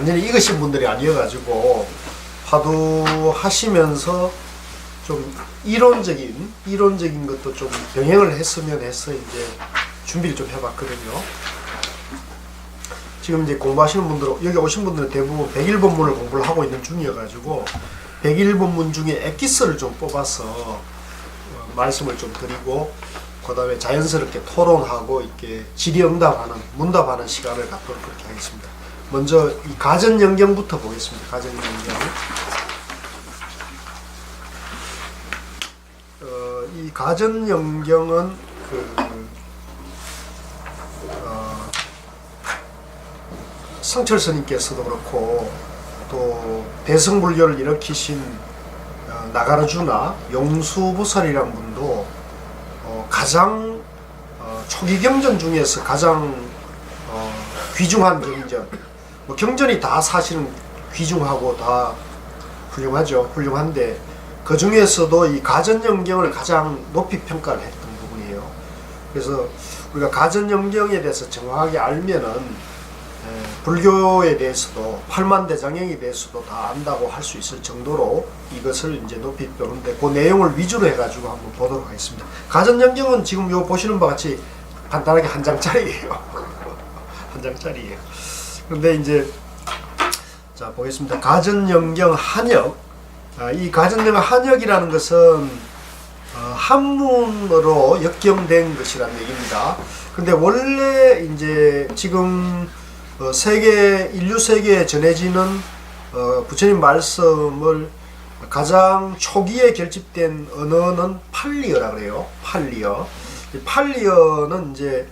완전히 익으신 분들이 아니어가지고 화두하시면서 좀 이론적인 것도 좀 병행을 했으면 해서 이제 준비를 좀 해봤거든요. 지금 이제 공부하시는 분들, 여기 오신 분들은 대부분 101본문을 공부를 하고 있는 중이어가지고 101본문 중에 엑기스를 좀 뽑아서 말씀을 좀 드리고, 그 다음에 자연스럽게 토론하고 이렇게 질의응답하는, 문답하는 시간을 갖도록 그렇게 하겠습니다. 먼저 이 가전연경부터 보겠습니다. 가전연경. 이 가전연경은 성철 스님께서도 그렇고 또 대성불교를 일으키신 나가르주나 용수보살이란 분도 가장 초기 경전 중에서 가장 귀중한 경전, 뭐 경전이 다 사실은 귀중하고 다 훌륭하죠. 훌륭한데 그 중에서도 이 가전연경을 가장 높이 평가를 했던 부분이에요. 그래서 우리가 가전연경에 대해서 정확하게 알면은 불교에 대해서도 팔만대장경에 대해서도 다 안다고 할 수 있을 정도로 이것을 이제 높이 배우는데, 그 내용을 위주로 해가지고 한번 보도록 하겠습니다. 가전연경은 지금 요 보시는 바와 같이 간단하게 한 장짜리예요. 한 장짜리예요. 그런데 이제 자 보겠습니다. 가전연경 한역. 이 가전연경 한역이라는 것은 한문으로 역경된 것이라는 얘기입니다. 근데 원래 이제 지금 인류 세계에 전해지는 부처님 말씀을 가장 초기에 결집된 언어는 팔리어라 그래요. 팔리어. 팔리어는 이제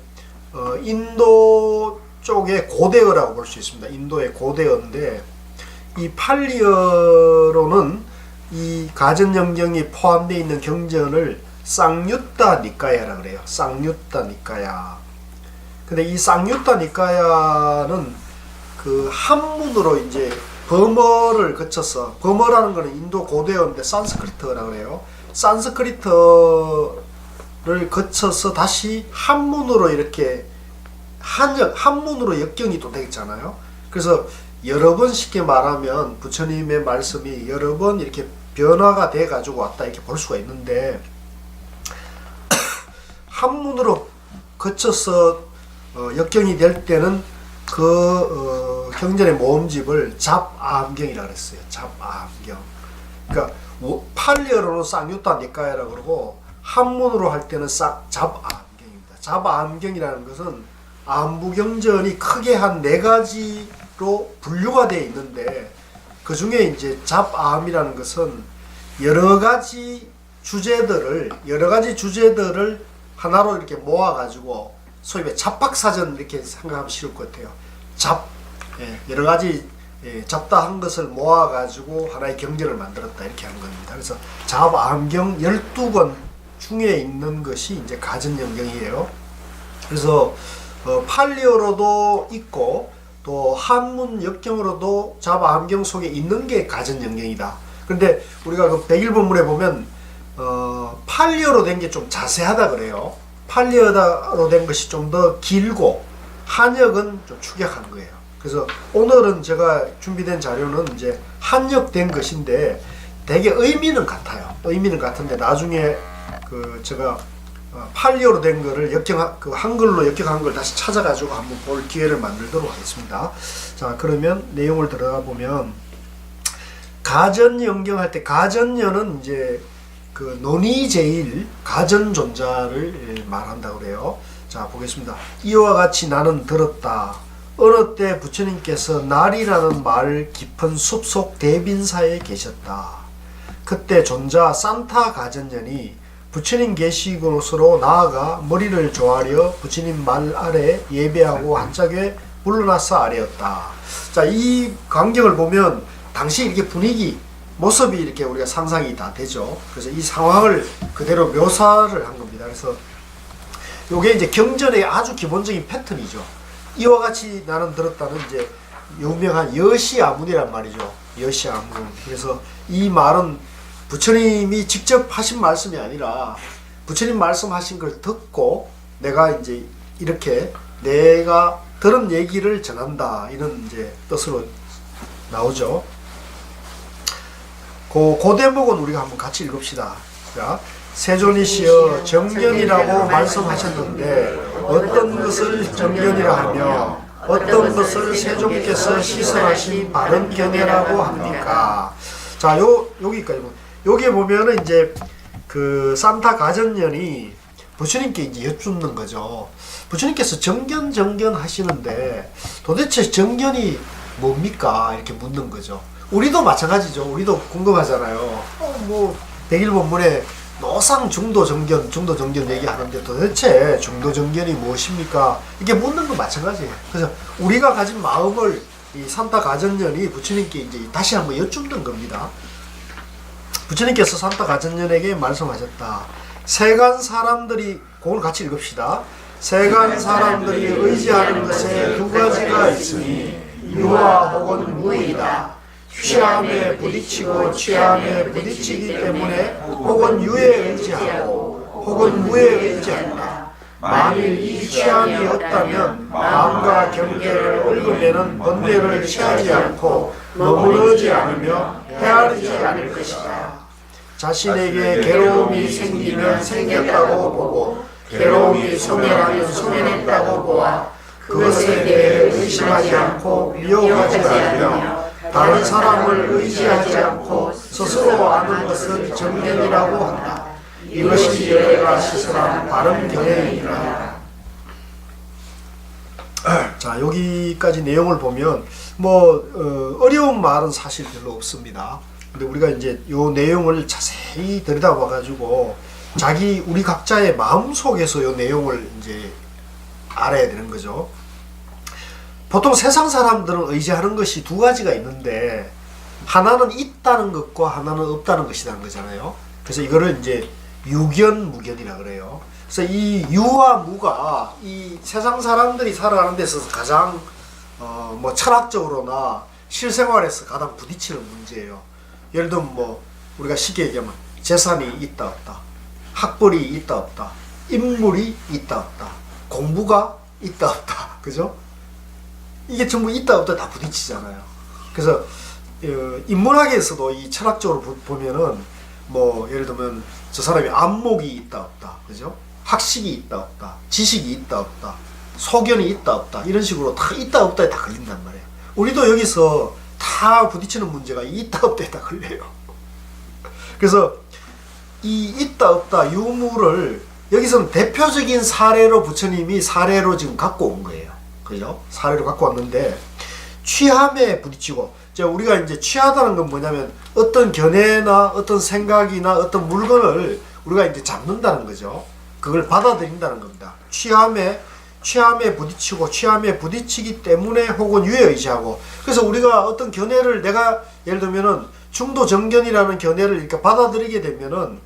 인도 쪽의 고대어라고 볼 수 있습니다. 인도의 고대어인데, 이 팔리어로는 이 가전연경이 포함되어 있는 경전을 쌍유타 니까야라 그래요. 쌍유타 니까야. 근데 이 쌍유타 니까야는 그 한문으로 이제 버머를 거쳐서, 버머라는 거는 인도 고대어인데 산스크리트라 그래요. 산스크리트를 거쳐서 다시 한문으로 이렇게 한문으로 역경이 또 되겠잖아요. 그래서 여러 번 쉽게 말하면 부처님의 말씀이 여러 번 이렇게 변화가 돼 가지고 왔다 이렇게 볼 수가 있는데, 한문으로 거쳐서 역경이 될 때는 그 경전의 모음집을 잡아함경이라고 했어요. 잡아함경. 그러니까 팔리어로는 쌍유타 니까야라고 그러고 한문으로 할 때는 잡아함경입니다. 잡아함경이라는 것은 암부경전이 크게 한 4가지로 분류가 되어 있는데, 그 중에 이제 잡아함이라는 것은 여러 가지 주제들을 하나로 이렇게 모아가지고 소위 잡박사전 이렇게 생각하면 쉬울 것 같아요. 여러 가지 잡다한 것을 모아가지고 하나의 경전을 만들었다 이렇게 하는 겁니다. 그래서 잡암경 12권 중에 있는 것이 이제 가전연경이에요. 그래서 팔리어로도 있고 또 한문 역경으로도 잡암경 속에 있는 게 가전연경이다. 그런데 우리가 그 101본문에 보면 팔리어로 된 게 좀 자세하다 그래요. 팔리어로 된 것이 좀 더 길고 한역은 좀 축약한 거예요. 그래서 오늘은 제가 준비된 자료는 이제 한역된 것인데 되게 의미는 같아요. 의미는 같은데 나중에 제가 팔리어로 된 거를 한글로 역경한 걸 다시 찾아가지고 한번 볼 기회를 만들도록 하겠습니다. 자, 그러면 내용을 들어가 보면 가전연경할 때 가전연은 이제 그 논의제일 가전존자를 말한다고 그래요. 자, 보겠습니다. 이와 같이 나는 들었다. 어느 때 부처님께서 날이라는 말 깊은 숲속 대빈사에 계셨다. 그때 존자 산타 가전연이 부처님 계시 곳으로 나아가 머리를 조아려 부처님 말 아래 예배하고 한짝에 물러나서 아뢰었다. 자, 이 광경을 보면 당시 이렇게 분위기, 모습이 이렇게 우리가 상상이 다 되죠. 그래서 이 상황을 그대로 묘사를 한 겁니다. 그래서 요게 이제 경전의 아주 기본적인 패턴이죠. 이와 같이 나는 들었다는 이제 유명한 여시아문이란 말이죠. 여시아문. 그래서 이 말은 부처님이 직접 하신 말씀이 아니라 부처님 말씀하신 걸 듣고 내가 이제 이렇게 내가 들은 얘기를 전한다, 이런 이제 뜻으로 나오죠. 그 대목은 우리가 한번 같이 읽읍시다. 자, 세존이시여 정견이라고 말씀하셨는데 어떤 것을 정견이라 하며 어떤 것을 세존께서 시설하신 바른 견해라고 합니까? 자, 여기까지. 여기에 보면은 이제 그 산타 가전년이 부처님께 이제 여쭙는 거죠. 부처님께서 정견 하시는데 도대체 정견이 뭡니까? 이렇게 묻는 거죠. 우리도 마찬가지죠. 우리도 궁금하잖아요. 뭐 백일본문에 노상 중도정견 얘기하는데 도대체 중도정견이 무엇입니까? 이게 묻는 건 마찬가지예요. 그래서 우리가 가진 마음을 이 산타 가전년이 부처님께 이제 다시 한번 여쭙는 겁니다. 부처님께서 산타 가전년에게 말씀하셨다. 세간 사람들이, 그걸 같이 읽읍시다. 세간 사람들이 의지하는 것에 두 가지가 있으니 유와 혹은 무이다. 취함에 부딪히고 취함에 부딪히기 때문에 혹은 유에 의지하고 혹은 무에 의지한다. 만일 이 취함이 없다면 마음과 경계를 얽으면은 번뇌를 취하지 않고 머무르지 않으며 헤아리지 않을 것이다. 자신에게 괴로움이 생기면 생겼다고 보고 괴로움이 소멸하면 소멸했다고 보아 그것에 대해 의심하지 않고 미워하지 않으며 다른 사람을 의지하지 않고 스스로 아는 것을 정견이라고 한다. 이것이 너희가 시설한 바른 견해이니라. 자, 여기까지 내용을 보면 어려운 말은 사실 별로 없습니다. 근데 우리가 이제 요 내용을 자세히 들여다봐 가지고 우리 각자의 마음 속에서 요 내용을 이제 알아야 되는 거죠. 보통 세상 사람들은 의지하는 것이 두 가지가 있는데 하나는 있다는 것과 하나는 없다는 것이라는 거잖아요. 그래서 이거를 이제 유견, 무견이라 그래요. 그래서 이 유와 무가 이 세상 사람들이 살아가는 데 있어서 가장 철학적으로나 실생활에서 가장 부딪히는 문제예요. 예를 들면 우리가 쉽게 얘기하면 재산이 있다 없다, 학벌이 있다 없다, 인물이 있다 없다, 공부가 있다 없다, 그죠? 이게 전부 있다 없다 다 부딪히잖아요. 그래서 인문학에서도 이 철학적으로 보면은 예를 들면 저 사람이 안목이 있다 없다, 그죠? 학식이 있다 없다, 지식이 있다 없다, 소견이 있다 없다, 이런 식으로 다 있다 없다에 다 걸린단 말이에요. 우리도 여기서 다 부딪히는 문제가 있다 없다에 다 걸려요. 그래서 이 있다 없다 유무를 여기서는 대표적인 사례로 부처님이 사례로 지금 갖고 온 거예요. 그죠? 사례로 갖고 왔는데 취함에 부딪히고, 우리가 이제 취하다는 건 뭐냐면 어떤 견해나 어떤 생각이나 어떤 물건을 우리가 이제 잡는다는 거죠. 그걸 받아들인다는 겁니다. 취함에 부딪히고 취함에 부딪히기 때문에 혹은 유에 의지하고, 그래서 우리가 어떤 견해를 내가 예를 들면은 중도정견이라는 견해를 이렇게 받아들이게 되면은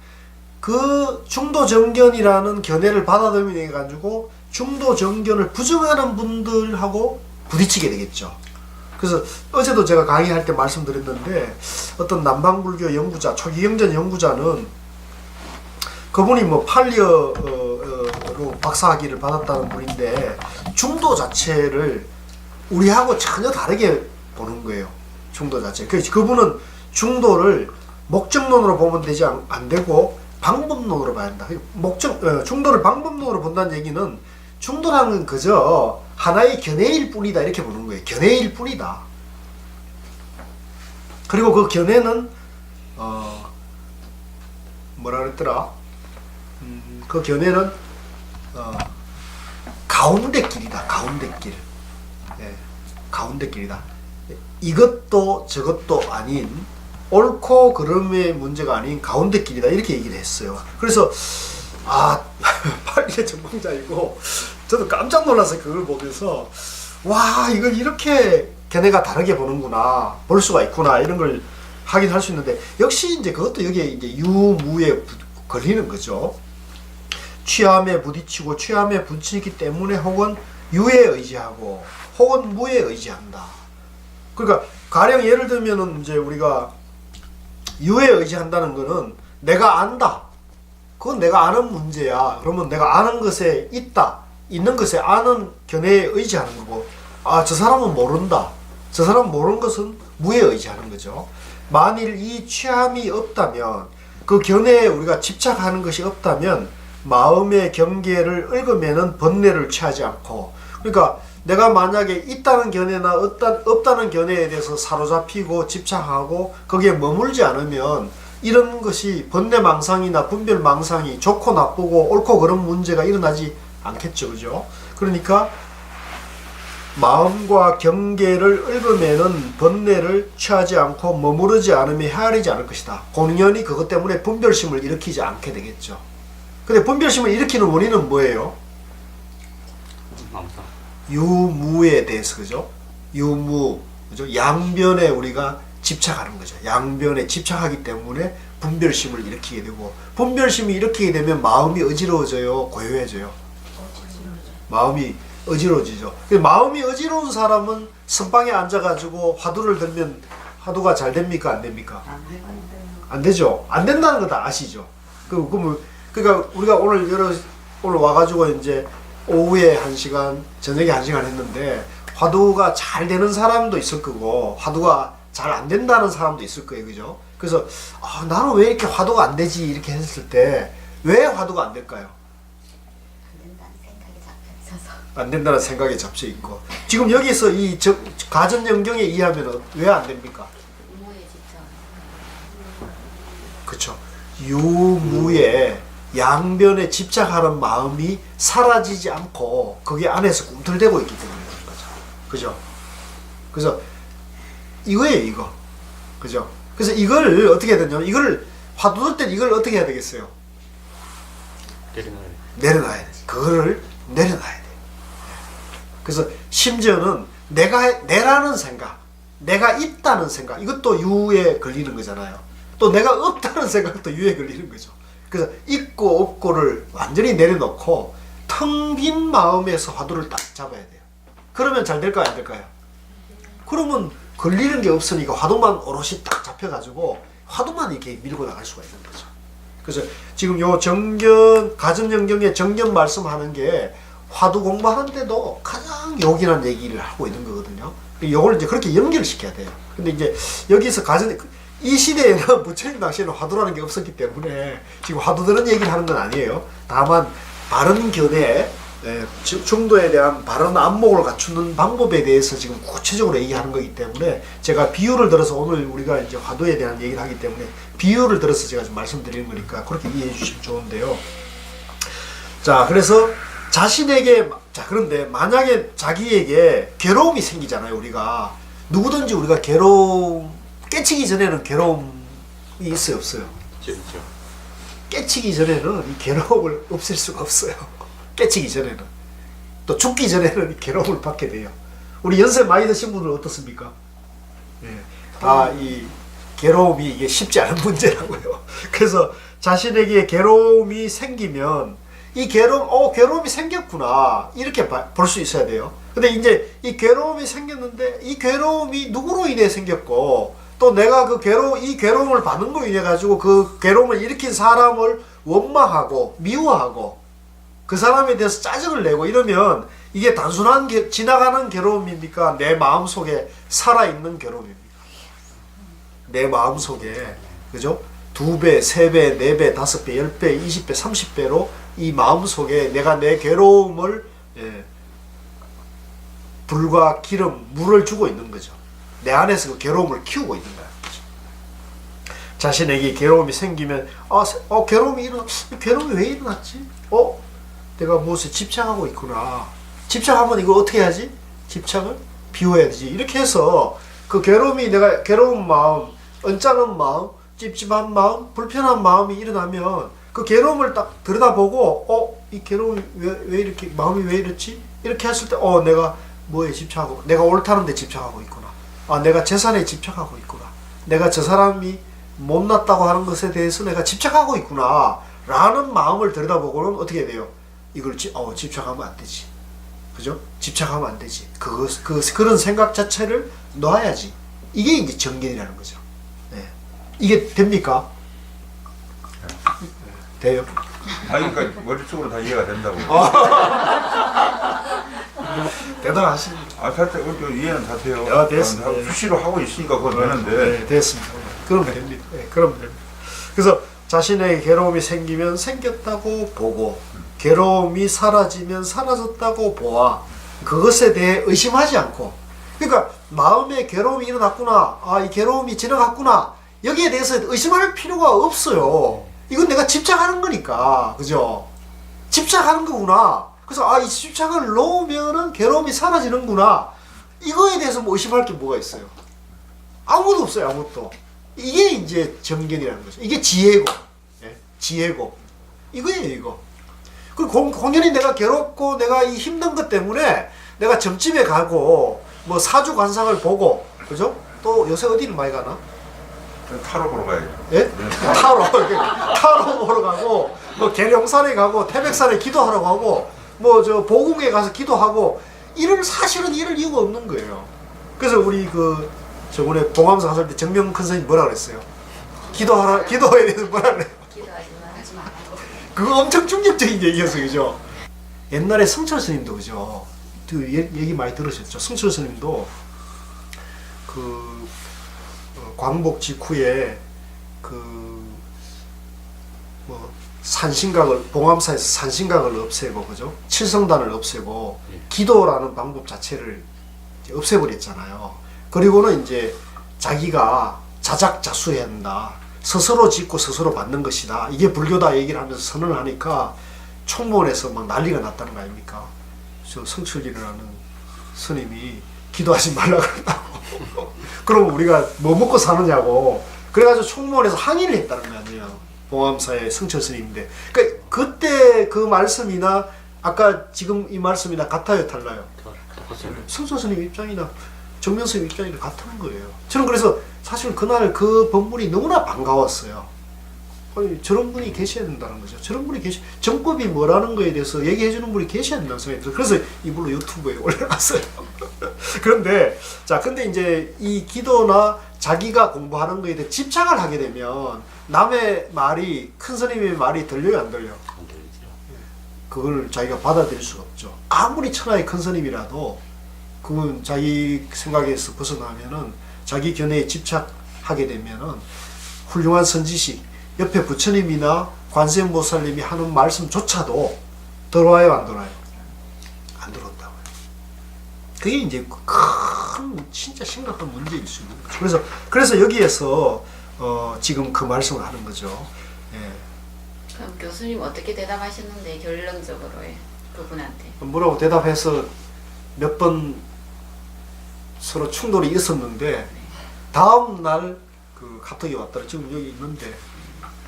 그 중도정견이라는 견해를 받아들이게 가지고 중도정견을 부정하는 분들하고 부딪히게 되겠죠. 그래서 어제도 제가 강의할 때 말씀드렸는데 어떤 남방불교 연구자, 초기경전 연구자는 그분이 팔리어로 박사학위를 받았다는 분인데 중도 자체를 우리하고 전혀 다르게 보는 거예요. 중도 자체. 그분은 중도를 목적론으로 보면 안 되고 방법론으로 봐야 한다. 중도를 방법론으로 본다는 얘기는 중도라는 그저 하나의 견해일 뿐이다, 이렇게 보는 거예요. 견해일 뿐이다. 그리고 그 견해는 뭐라 그랬더라? 그 견해는 가운데 길이다. 가운데 길. 가운데 길이다. 이것도 저것도 아닌, 옳고 그름의 문제가 아닌 가운데 길이다, 이렇게 얘기를 했어요. 그래서 팔리의 전공자이고 저도 깜짝 놀라서 그걸 보면서 와, 이걸 이렇게 견해가 다르게 보는구나, 볼 수가 있구나, 이런 걸 확인할 수 있는데, 역시 이제 그것도 여기에 이제 유무에 걸리는 거죠. 취함에 부딪히고 취함에 부딪히기 때문에 혹은 유에 의지하고 혹은 무에 의지한다. 그러니까 가령 예를 들면은 이제 우리가 유에 의지한다는 거는 내가 안다, 그건 내가 아는 문제야. 그러면 내가 아는 것에 있는 것에 아는 견해에 의지하는 거고, 저 사람은 모른다, 저 사람 모르는 것은 무에 의지하는 거죠. 만일 이 취함이 없다면, 그 견해에 우리가 집착하는 것이 없다면 마음의 경계를 읊으면은 번뇌를 취하지 않고, 그러니까 내가 만약에 있다는 견해나 없다는 견해에 대해서 사로잡히고 집착하고 거기에 머물지 않으면 이런 것이 번뇌망상이나 분별망상이 좋고 나쁘고 옳고 그런 문제가 일어나지 않겠죠. 그죠? 그러니까 마음과 경계를 읊으면은 번뇌를 취하지 않고 머무르지 않으면 헤아리지 않을 것이다. 공연히 그것 때문에 분별심을 일으키지 않게 되겠죠. 근데 분별심을 일으키는 원인은 뭐예요? 유무에 대해서, 그죠? 유무, 그죠? 양변에 우리가 집착하는 거죠. 양변에 집착하기 때문에 분별심을 일으키게 되고, 분별심이 일으키게 되면 마음이 어지러워져요, 고요해져요? 마음이 어지러워지죠. 마음이 어지러운 사람은 선방에 앉아가지고 화두를 들면 화두가 잘 됩니까? 안 됩니까? 안 되죠. 안 된다는 거 다 아시죠? 그러니까 우리가 오늘 와가지고 이제 오후에 1시간, 저녁에 1시간 했는데 화두가 잘 되는 사람도 있을 거고 화두가 잘 안 된다는 사람도 있을 거예요. 그죠? 그래서 나는 왜 이렇게 화두가 안 되지? 이렇게 했을 때 왜 화두가 안 될까요? 안 된다는 생각에 잡혀 있고, 지금 여기서 이 가전연경에 의하면 왜 안 됩니까? 그렇죠. 유무에 양변에 집착하는 마음이 사라지지 않고 거기 안에서 꿈틀대고 있기 때문에 그런 거죠. 그죠? 그래서 이거예요, 이거. 그죠? 그래서 이걸 어떻게 해야 되냐면, 이걸 화두 들 때 이걸 어떻게 해야 되겠어요? 내려놔야 돼. 그거를 내려놔야 돼. 그래서 심지어는 내라는 생각, 내가 있다는 생각, 이것도 유에 걸리는 거잖아요. 또 내가 없다는 생각도 유에 걸리는 거죠. 그래서 있고 없고를 완전히 내려놓고 텅 빈 마음에서 화두를 딱 잡아야 돼요. 그러면 잘 될까요, 안 될까요? 그러면 걸리는 게 없으니까 화두만 오롯이 딱 잡혀가지고 화두만 이렇게 밀고 나갈 수가 있는 거죠. 그래서 지금 요 가전연경의 정견 말씀하는 게 화두 공부하는데도 가장 요긴한 얘기를 하고 있는 거거든요. 요걸 이제 그렇게 연결시켜야 돼요. 근데 이제 여기서 이 시대에는 부처님 당시에는 화두라는 게 없었기 때문에 지금 화두 드는 얘기를 하는 건 아니에요. 다만 바른 견해, 중도에 대한 바른 안목을 갖추는 방법에 대해서 지금 구체적으로 얘기하는 거기 때문에 제가 비유를 들어서, 오늘 우리가 이제 화두에 대한 얘기를 하기 때문에 비유를 들어서 제가 좀 말씀드리는 거니까 그렇게 이해해 주시면 좋은데요. 자, 그래서 그런데 만약에 자기에게 괴로움이 생기잖아요. 누구든지 우리가 깨치기 전에는 괴로움이 있어요, 없어요? 있죠. 깨치기 전에는 이 괴로움을 없앨 수가 없어요. 깨치기 전에는. 또 죽기 전에는 이 괴로움을 받게 돼요. 우리 연세 많이 드신 분은 어떻습니까? 이 괴로움이 이게 쉽지 않은 문제라고요. 그래서 자신에게 괴로움이 생기면 이 괴로움이 생겼구나, 이렇게 볼 수 있어야 돼요. 근데 이제 이 괴로움이 생겼는데 이 괴로움이 누구로 인해 생겼고, 또 내가 이 괴로움을 받는 거로 인해 가지고 그 괴로움을 일으킨 사람을 원망하고 미워하고 그 사람에 대해서 짜증을 내고 이러면 이게 단순한 지나가는 괴로움입니까? 내 마음속에 살아있는 괴로움입니까? 내 마음속에, 그죠? 2배, 3배, 4배, 5배, 10배, 20배, 30배로 이 마음속에 내가 내 괴로움을 불과 기름, 물을 주고 있는 거죠. 내 안에서 그 괴로움을 키우고 있는 거야. 자신에게 괴로움이 생기면 괴로움이 왜 일어났지? 내가 무엇에 집착하고 있구나. 집착하면 이걸 어떻게 해야지? 집착을 비워야 되지. 이렇게 해서 그 내가 괴로운 마음, 언짢은 마음, 찝찝한 마음, 불편한 마음이 일어나면 그 괴로움을 딱 들여다보고 이 괴로움이 왜 이렇게, 마음이 왜 이렇지? 이렇게 했을 때 내가 뭐에 집착하고, 내가 옳다는 데 집착하고 있구나. 내가 재산에 집착하고 있구나. 내가 저 사람이 못났다고 하는 것에 대해서 내가 집착하고 있구나 라는 마음을 들여다보고는 어떻게 돼요? 이걸 집착하면 안 되지. 그죠? 집착하면 안 되지. 그런 생각 자체를 놔야지. 이게 이제 정견이라는 거죠. 네. 이게 됩니까? 돼요? 그러니까 머릿속으로 다 이해가 된다고. 대단하십니다. 아, 살짝 이해는 다 돼요. 야, 됐습니다. 수시로 하고 있으니까 그건 되는데. 네, 됐습니다. 그럼 됩니다. 네, 그럼 됩니다. 그래서 자신에게 괴로움이 생기면 생겼다고 보고 괴로움이 사라지면 사라졌다고 보아 그것에 대해 의심하지 않고, 그러니까 마음에 괴로움이 일어났구나, 아, 이 괴로움이 지나갔구나, 여기에 대해서 의심할 필요가 없어요. 이건 내가 집착하는 거니까, 그죠? 집착하는 거구나. 그래서 아, 이 집착을 놓으면은 괴로움이 사라지는구나. 이거에 대해서 뭐 의심할 게 뭐가 있어요? 아무것도 없어요, 아무것도. 이게 이제 정견이라는 거죠. 이게 지혜고, 예? 지혜고. 이거예요, 이거. 그리고 공연히 내가 괴롭고 내가 이 힘든 것 때문에 내가 점집에 가고 뭐 사주 관상을 보고, 그죠? 또 요새 어디를 많이 가나? 타로 보러 가야죠. 예? 타로 보러 가고, 뭐 계룡산에 가고 태백산에 기도하러 가고, 뭐 저 보궁에 가서 기도하고, 사실은 이럴 이유가 없는 거예요. 그래서 우리 그 저번에 봉암사 갔을 때 정명 큰 스님이 뭐라 그랬어요? 기도에 대해서 뭐라 그래요? 하지 말고. 그거 엄청 충격적인 얘기였어요, 그죠? 옛날에 성철 스님도, 그죠? 그 얘기 많이 들으셨죠? 성철 스님도 그 광복 직후에 뭐 산신각을, 봉암사에서 산신각을 없애고, 그죠? 칠성단을 없애고 기도라는 방법 자체를 이제 없애버렸잖아요. 그리고는 이제 자기가 자작자수해야 한다, 스스로 짓고 스스로 받는 것이다, 이게 불교다 얘기를 하면서 선언을 하니까 총무원에서 막 난리가 났다는 거 아닙니까? 저 성철이라는 스님이 기도하지 말라 그랬다고. 그럼 우리가 뭐 먹고 사느냐고. 그래가지고 총무원에서 항의를 했다는 거 아니에요. 봉암사의 성철 스님인데. 그러니까 그때 그 말씀이나 아까 지금 이 말씀이나 같아요, 달라요? 성철 스님 입장이나 정면 스님 입장이나 같은 거예요. 저는 그래서 사실 그날 그 법문이 너무나 반가웠어요. 아니, 저런 분이 계셔야 된다는 거죠. 저런 분이 정법이 뭐라는 거에 대해서 얘기해 주는 분이 계셔야 된다는 생각이 들어요. 그래서 이분로 유튜브에 올려놨어요. 근데 이제 이 기도나 자기가 공부하는 거에 대해 집착을 하게 되면 남의 말이, 큰 스님의 말이 들려요, 안 들려? 안 들리죠. 그걸 자기가 받아들일 수가 없죠. 아무리 천하의 큰 스님이라도 그건 자기 생각에서 벗어나면은, 자기 견해에 집착하게 되면은 훌륭한 선지식, 옆에 부처님이나 관세음보살님이 하는 말씀조차도 들어와요, 안 들어와요? 안 들어온다고요. 그게 이제 큰 진짜 심각한 문제일 수 있는 거죠. 그래서 여기에서 지금 그 말씀을 하는 거죠. 예. 그럼 교수님 어떻게 대답하셨는데 결론적으로 그분한테? 뭐라고 대답해서 몇 번 서로 충돌이 있었는데 다음 날 그 카톡이 왔더라. 지금 여기 있는데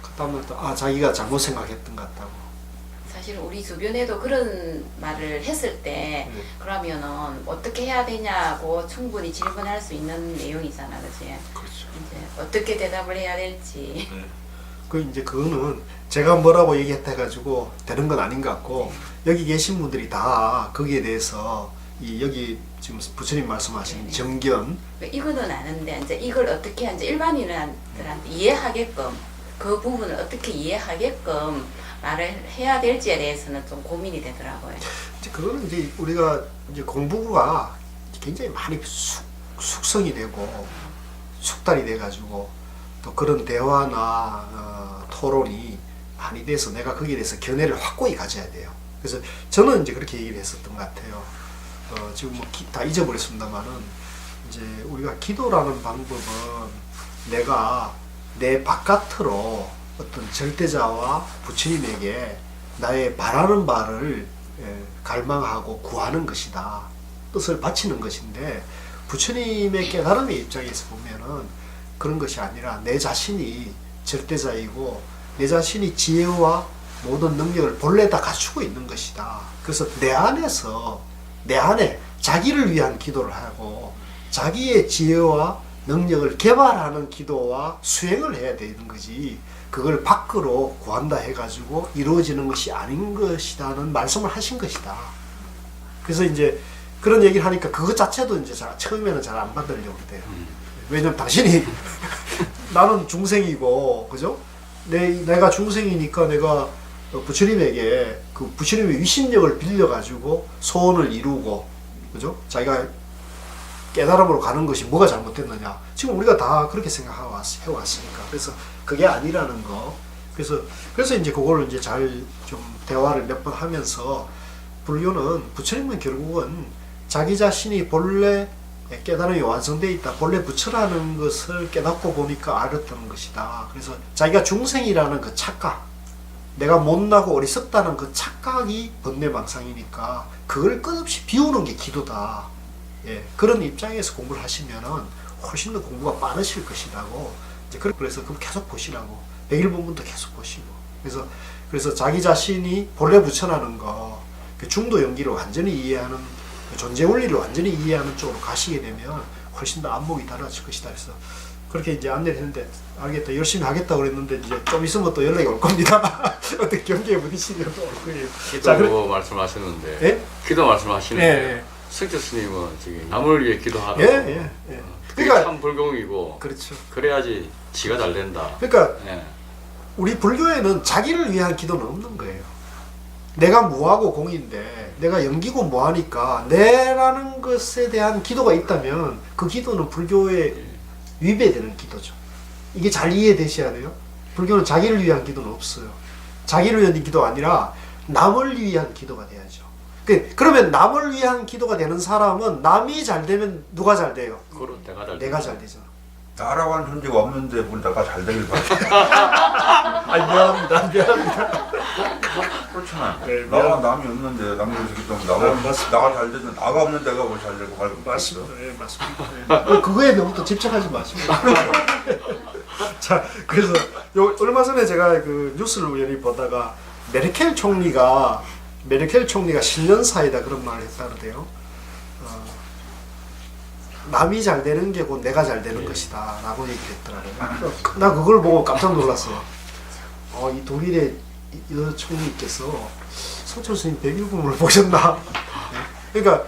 그 다음 날 또 자기가 잘못 생각했던 것 같다고. 사실 우리 주변에도 그런 말을 했을 때 그러면은 어떻게 해야 되냐고 충분히 질문할 수 있는 내용이잖아, 그치? 그렇죠. 이제 어떻게 대답을 해야 될지. 그거는 제가 뭐라고 얘기했다 해가지고 되는 건 아닌 것 같고, 여기 계신 분들이 다 거기에 대해서 여기 지금 부처님 말씀하신 정견, 이거는 아는데 이제 이걸 어떻게 이제 일반인들한테 이해하게끔, 그 부분을 어떻게 이해하게끔 말을 해야 될지에 대해서는 좀 고민이 되더라고요. 그거는 이제 우리가 이제 공부가 굉장히 많이 숙성이 되고 숙달이 돼가지고 또 그런 대화나 토론이 많이 돼서 내가 거기에 대해서 견해를 확고히 가져야 돼요. 그래서 저는 이제 그렇게 얘기를 했었던 것 같아요. 지금 뭐 다 잊어버렸습니다만은, 이제 우리가 기도라는 방법은 내가 내 바깥으로 어떤 절대자와 부처님에게 나의 바라는 바를 갈망하고 구하는 것이다, 뜻을 바치는 것인데, 부처님의 깨달음의 입장에서 보면은 그런 것이 아니라 내 자신이 절대자이고 내 자신이 지혜와 모든 능력을 본래 다 갖추고 있는 것이다. 그래서 내 안에 자기를 위한 기도를 하고 자기의 지혜와 능력을 개발하는 기도와 수행을 해야 되는 거지, 그걸 밖으로 구한다 해가지고 이루어지는 것이 아닌 것이다는 말씀을 하신 것이다. 그래서 이제 그런 얘기를 하니까 그것 자체도 이제 처음에는 잘 안 받으려고 그래요. 왜냐면 당신이 나는 중생이고, 그죠? 내가 중생이니까 내가 부처님에게 그 부처님의 위신력을 빌려가지고 소원을 이루고 그죠? 자기가 깨달음으로 가는 것이 뭐가 잘못됐느냐. 지금 우리가 다 그렇게 해왔으니까. 그래서 그게 아니라는 거. 그래서 이제 그걸 이제 잘 좀 대화를 몇 번 하면서 불교는 부처님은 결국은 자기 자신이 본래 깨달음이 완성되어 있다. 본래 부처라는 것을 깨닫고 보니까 알았다는 것이다. 그래서 자기가 중생이라는 그 착각, 내가 못나고 어리석다는 그 착각이 번뇌망상이니까 그걸 끝없이 비우는 게 기도다. 예, 그런 입장에서 공부를 하시면은 훨씬 더 공부가 빠르실 것이라고. 이제 그래서 그럼 계속 보시라고. 101번부터 계속 보시고. 그래서 자기 자신이 본래 부처라는 거, 그 중도 연기를 완전히 이해하는, 그 존재 원리를 완전히 이해하는 쪽으로 가시게 되면 훨씬 더 안목이 달라질 것이다. 그래서 그렇게 이제 안내를 했는데, 알겠다, 열심히 하겠다고 그랬는데, 이제 좀 있으면 또 연락이 올 겁니다. 어떻게 경기에 부딪히면 또 올 거예요. 기도 말씀하셨는데, 예? 기도 말씀하시는데, 예. 성철 스님은 지금 남을 위해 기도하라고. 예. 그게 그러니까 참 불공이고, 그렇죠. 그래야지 지가 잘 된다. 그러니까 예. 우리 불교에는 자기를 위한 기도는 없는 거예요. 내가 무하고 공인데 내가 연기고 무하니까 내라는 것에 대한 기도가 있다면 그 기도는 불교에 위배되는 기도죠. 이게 잘 이해되셔야 돼요. 불교는 자기를 위한 기도는 없어요. 자기를 위한 기도가 아니라 남을 위한 기도가 돼야죠. 그러면 남을 위한 기도가 되는 사람은 남이 잘 되면 누가 잘 돼요? 그럼 내가 잘 되잖아. 나라고 하는 존재가 없는데 뭘 내가 잘 되길 바라. 미안합니다. 그렇잖아. 네, 나와 남이 없는데 남이 없기 때문에 나가 잘 되면 나가 없는 데가 뭘 잘 되고 말고. 맞습니다. 예, 맞습니다. 예. 그거에 너무 또 집착하지 마시고. 자, 그래서 얼마 전에 제가 그 뉴스를 우연히 보다가 메르켈 총리가 신년사이다 그런 말을 했다 그러대요. 남이 잘 되는 게 곧 내가 잘 되는 것이다 라고 얘기했더라고요. 나 그걸 보고 깜짝 놀랐어. 이 독일의 여 총리께서 성철 스님 101공을 보셨나? 그러니까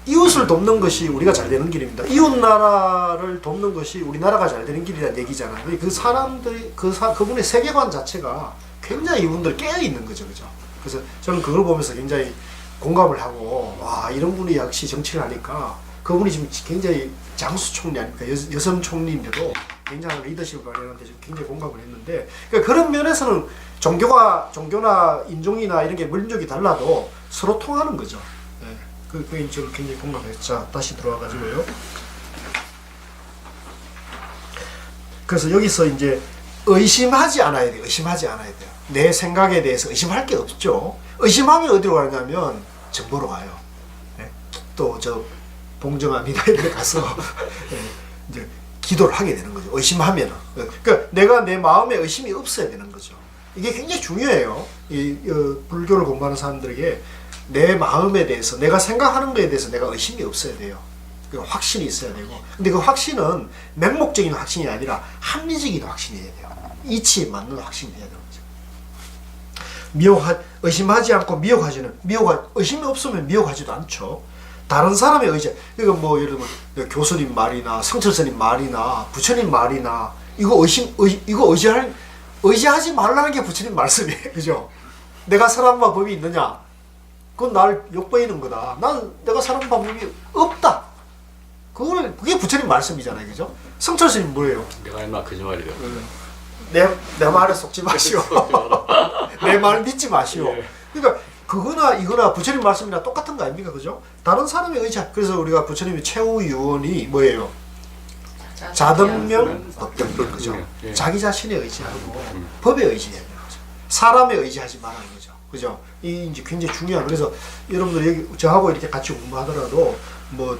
이웃을 돕는 것이 우리가 잘 되는 길입니다. 이웃 나라를 돕는 것이 우리나라가 잘 되는 길이라는 얘기잖아요. 그 사람들이 그분의 세계관 자체가 굉장히 이분들 깨어 있는 거죠, 그죠? 그래서 저는 그걸 보면서 굉장히 공감을 하고, 와, 이런 분이 역시 정치를 하니까 그분이 지금 굉장히 장수 총리 아닙니까? 여성 총리인데도 굉장한 리더십을 발휘하는데 지금 굉장히 공감을 했는데, 그러니까 그런 면에서는 종교나 인종이나 이런 게 민족이 달라도 서로 통하는 거죠. 네. 그게 저는 굉장히 공감했죠. 자, 다시 들어와가지고요. 그래서 여기서 이제 의심하지 않아야 돼요. 내 생각에 대해서 의심할 게 없죠. 의심하면 어디로 가냐면 정보로 가요. 네. 또 봉정암이나 이런 데 가서 이제 기도를 하게 되는 거죠. 의심하면은. 그러니까 내가 내 마음에 의심이 없어야 되는 거죠. 이게 굉장히 중요해요. 불교를 공부하는 사람들에게 내 마음에 대해서, 내가 생각하는 거에 대해서 내가 의심이 없어야 돼요. 그 확신이 있어야 되고. 근데 그 확신은 맹목적인 확신이 아니라 합리적인 확신이어야 돼요. 이치에 맞는 확신이 돼야 되는 거죠. 의심하지 않고 의심이 없으면 미혹하지도 않죠. 다른 사람의 의지, 그러니까 뭐 예를 들면 교수님 말이나 성철스님 말이나 부처님 말이나 이거 의지하지 말라는 게 부처님 말씀이에요, 그죠? 내가 사람과 법이 있느냐? 그건 나를 욕보이는 거다. 내가 사람과 법이 없다. 그게 부처님 말씀이잖아요, 그죠? 성철스님 뭐예요? 내가 얼마 거짓말이래. 내 말에 속지 마시오. 내 말 믿지 마시오. 그러니까 그거나 이거나 부처님 말씀이나 똑같은 거 아닙니까? 그죠? 다른 사람의 의지. 그래서 우리가 부처님의 최후 유언이 뭐예요? 자등명 법등명, 그죠? 자기 자신의 의지하고 법에 의지해야 되는 거죠. 사람의 의지하지 말라는 거죠. 그죠? 이 이제 굉장히 중요한. 그래서 여러분들 여기 저하고 이렇게 같이 공부하더라도 뭐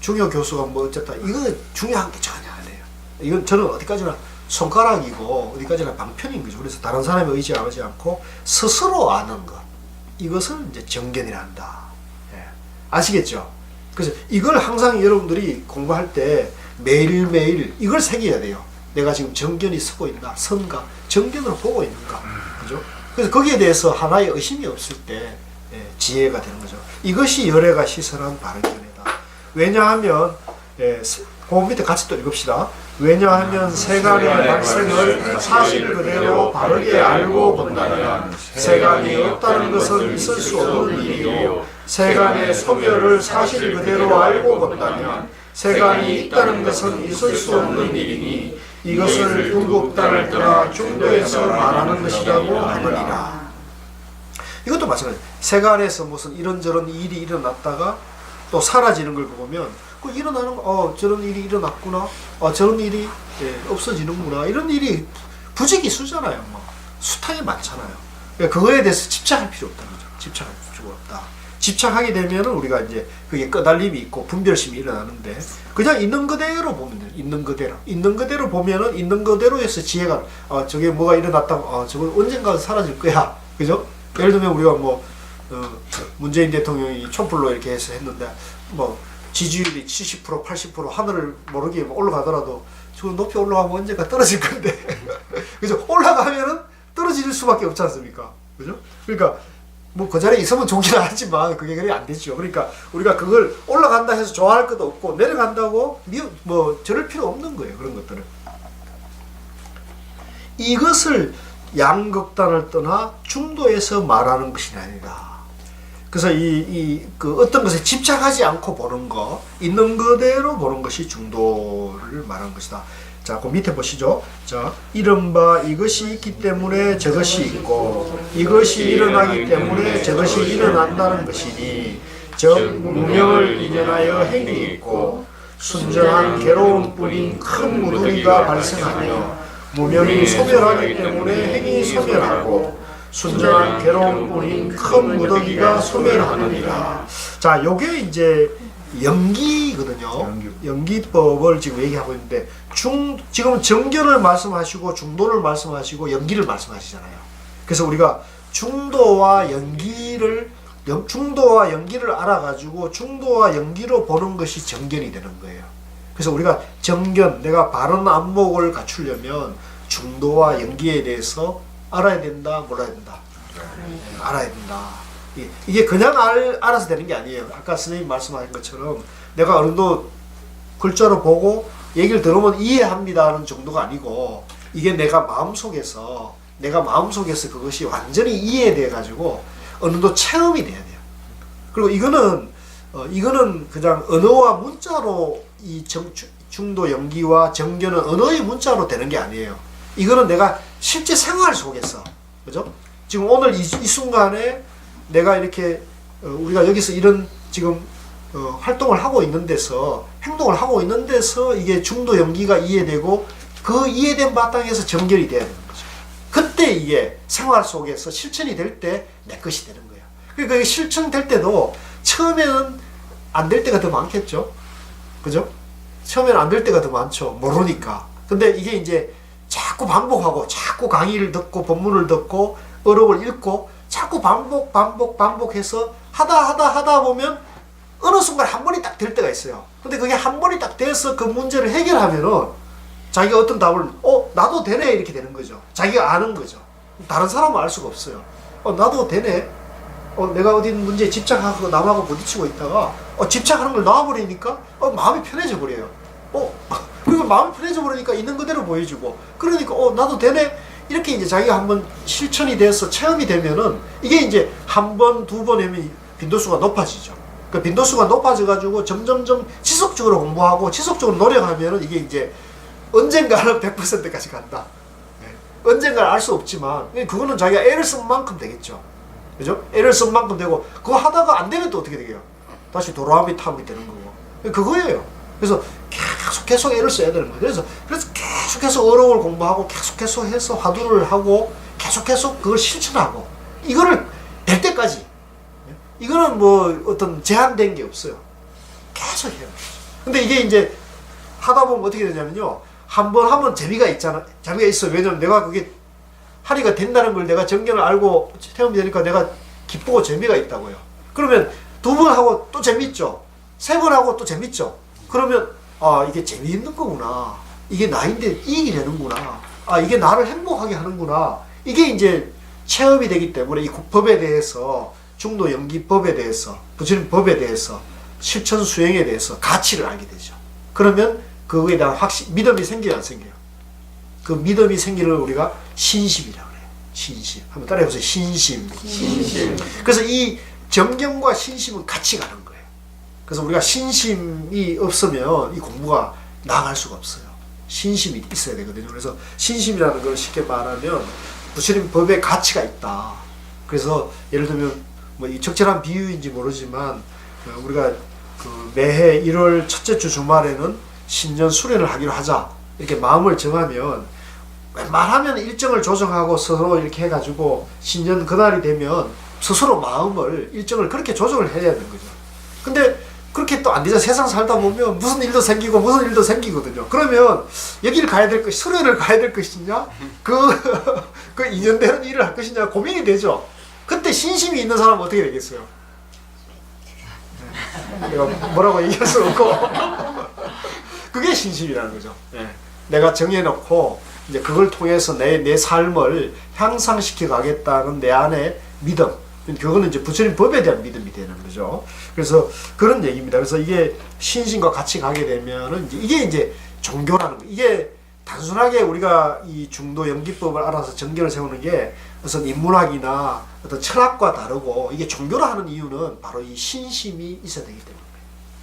중요 교수가 뭐 어쨌다, 이거 중요한 게 전혀 아니에요. 이건 저는 어디까지나 손가락이고 어디까지나 방편인 거죠. 그래서 다른 사람의 의지하지 않고 스스로 아는 것, 이것을 이제 정견이란다. 예. 아시겠죠? 그래서 이걸 항상 여러분들이 공부할 때 매일매일 이걸 새겨야 돼요. 내가 지금 정견이 서고 있나, 선가, 정견으로 보고 있는가, 그죠? 그래서 거기에 대해서 하나의 의심이 없을 때 지혜가 되는 거죠. 이것이 열애가 시설한 바른 견해다. 왜냐하면 그 밑에 같이 또 읽읍시다. 왜냐하면 세간의 발생을 사실 그대로 바르게 알고 본다면 세간이 없다는 것은 있을 수 없는 일이요 세간의 소멸을 사실 그대로 알고 본다면 세간이 있다는 것은 있을 수 없는 일이니 이것을 중국단을 떠나 중도에서 말하는 것이라고 하느니라. 이것도 마찬가지. 세간에서 무슨 이런저런 일이 일어났다가 또 사라지는 걸 보면 그 일어나는 저런 일이 일어났구나, 저런 일이 없어지는구나, 이런 일이 부지기수잖아요. 뭐 수탁이 많잖아요. 그러니까 그거에 대해서 집착할 필요 없다는 거죠. 집착할 필요가 없다. 집착하게 되면은 우리가 이제 그게 끄달림이 있고 분별심이 일어나는데 그냥 있는 그대로 보면 돼요. 있는 그대로 보면은 있는 그대로에서 지혜가 저게 뭐가 일어났다고 저거 언젠가 사라질 거야. 그죠? 예를 들면 우리가 뭐 문재인 대통령이 촛불로 이렇게 해서 했는데 뭐 지지율이 70% 80% 하늘을 모르게 올라가더라도 저 높이 올라가면 언젠가 떨어질 건데 그죠? 올라가면은 떨어질 수밖에 없지 않습니까? 그죠? 그러니까 뭐 그 자리에 있으면 좋긴 하지만 그게 그래 안 되죠. 그러니까 우리가 그걸 올라간다 해서 좋아할 것도 없고 내려간다고 뭐 저럴 필요 없는 거예요. 그런 것들은. 이것을 양극단을 떠나 중도에서 말하는 것이 아니라. 그래서 그 어떤 것에 집착하지 않고 보는 거, 있는 그대로 보는 것이 중도를 말하는 것이다. 자, 그 밑에 보시죠. 자, 이른바 이것이 있기 때문에 저것이 있고, 이것이 일어나기 때문에 저것이 일어난다는 것이니, 즉 무명을 인연하여 행이 있고, 순전한 괴로움뿐인 큰 무더기가 발생하며, 무명이 소멸하기 때문에 행이 소멸하고, 순전한 괴로움뿐인 큰 무더기가 소멸하느니라. 자, 요게 이제 연기거든요. 연기법을 지금 얘기하고 있는데 지금 정견을 말씀하시고 중도를 말씀하시고 연기를 말씀하시잖아요. 그래서 우리가 중도와 연기를 알아가지고 중도와 연기로 보는 것이 정견이 되는 거예요. 그래서 우리가 정견, 내가 바른 안목을 갖추려면 중도와 연기에 대해서 알아야 된다, 몰라야 된다. 알아야 된다. 이게 그냥 알아서 되는 게 아니에요. 아까 선생님 말씀하신 것처럼 내가 어느 정도 글자로 보고 얘기를 들으면 이해합니다 하는 정도가 아니고 이게 내가 마음속에서 그것이 완전히 이해돼 가지고 어느 정도 체험이 돼야 돼요. 그리고 이거는 그냥 언어와 문자로 이 중도 연기와 정견은 언어의 문자로 되는 게 아니에요. 이거는 내가 실제 생활 속에서, 그죠? 지금 오늘 이 순간에 내가 이렇게 우리가 여기서 이런 지금 활동을 하고 있는 데서 행동을 하고 있는 데서 이게 중도 연기가 이해되고 그 이해된 바탕에서 정결이 돼야 되는 거죠. 그때 이게 생활 속에서 실천이 될 때 내 것이 되는 거예요. 그러니까 실천될 때도 처음에는 안 될 때가 더 많겠죠. 그죠? 처음에는 안 될 때가 더 많죠. 모르니까. 근데 이게 이제 자꾸 반복하고 자꾸 강의를 듣고 본문을 듣고 어록을 읽고 자꾸 반복해서 하다 보면 어느 순간 한 번이 딱 될 때가 있어요. 근데 그게 한 번이 딱 돼서 그 문제를 해결하면은 자기가 어떤 답을 나도 되네 이렇게 되는 거죠. 자기가 아는 거죠. 다른 사람은 알 수가 없어요. 나도 되네. 내가 어디 문제에 집착하고 남하고 부딪히고 있다가 집착하는 걸 놔버리니까 마음이 편해져 버려요. 그리고 마음이 편해져 버리니까 있는 그대로 보여주고 그러니까 나도 되네. 이렇게 이제 자기가 한번 실천이 돼서 체험이 되면은 이게 이제 한 번, 두 번 하면 빈도수가 높아지죠. 그 빈도수가 높아져가지고 점점점 지속적으로 공부하고 지속적으로 노력하면은 이게 이제 언젠가는 100%까지 간다. 언젠가는 알 수 없지만 그거는 자기가 애를 쓴 만큼 되겠죠. 그죠? 애를 쓴 만큼 되고 그거 하다가 안 되면 또 어떻게 되게요? 다시 도라미 탐이 되는 거고. 그거예요. 그래서 계속 애를 써야 되는 거예요. 그래서 계속해서 어록을 공부하고 계속해서 화두를 하고 계속 그걸 실천하고 이거를 될 때까지. 이거는 뭐 어떤 제한된 게 없어요. 계속 해요. 근데 이게 이제 하다 보면 어떻게 되냐면요. 한 번 하면 재미가 있어. 왜냐면 내가 그게 하리가 된다는 걸 내가 정견을 알고 체험이 되니까 내가 기쁘고 재미가 있다고요. 그러면 두 번 하고 또 재밌죠. 세 번 하고 또 재밌죠. 그러면 이게 재미있는 거구나. 이게 나인데 이익이 되는구나. 이게 나를 행복하게 하는구나. 이게 이제 체험이 되기 때문에 이 법에 대해서 중도 연기법에 대해서 부처님 법에 대해서 실천 수행에 대해서 가치를 알게 되죠. 그러면 그거에 대한 믿음이 생겨요, 안 생겨요? 그 믿음이 생기는 걸 우리가 신심이라고 해요. 신심. 한번 따라해보세요. 신심. 신심. 그래서 이 정경과 신심은 같이 가는 거예요. 그래서 우리가 신심이 없으면 이 공부가 나아갈 수가 없어요. 신심이 있어야 되거든요. 그래서 신심이라는 걸 쉽게 말하면 부처님 법에 가치가 있다. 그래서 예를 들면 뭐 이 적절한 비유인지 모르지만 우리가 그 매해 1월 첫째 주 주말에는 신년 수련을 하기로 하자 이렇게 마음을 정하면 웬만하면 일정을 조정하고 서로 이렇게 해가지고 신년 그날이 되면 스스로 마음을 일정을 그렇게 조정을 해야 되는 거죠. 근데 그렇게 또 안 되죠. 세상 살다 보면 무슨 일도 생기고 무슨 일도 생기거든요. 그러면 여기를 가야 될 것이 수련을 가야 될 것이냐 그 인연되는 일을 할 것이냐 고민이 되죠. 그때 신심이 있는 사람은 어떻게 되겠어요? 내가 뭐라고 얘기할 수 없고 그게 신심이라는 거죠. 내가 정해놓고 이제 그걸 통해서 내 삶을 향상시켜 가겠다는 내 안에 믿음, 그거는 이제 부처님 법에 대한 믿음이 되는 거죠. 그래서 그런 얘기입니다. 그래서 이게 신심과 같이 가게 되면은 이게 이제 종교라는 거. 이게 단순하게 우리가 이 중도 연기법을 알아서 정견을 세우는 게 무슨 인문학이나 어떤 철학과 다르고 이게 종교라 하는 이유는 바로 이 신심이 있어야 되기 때문에.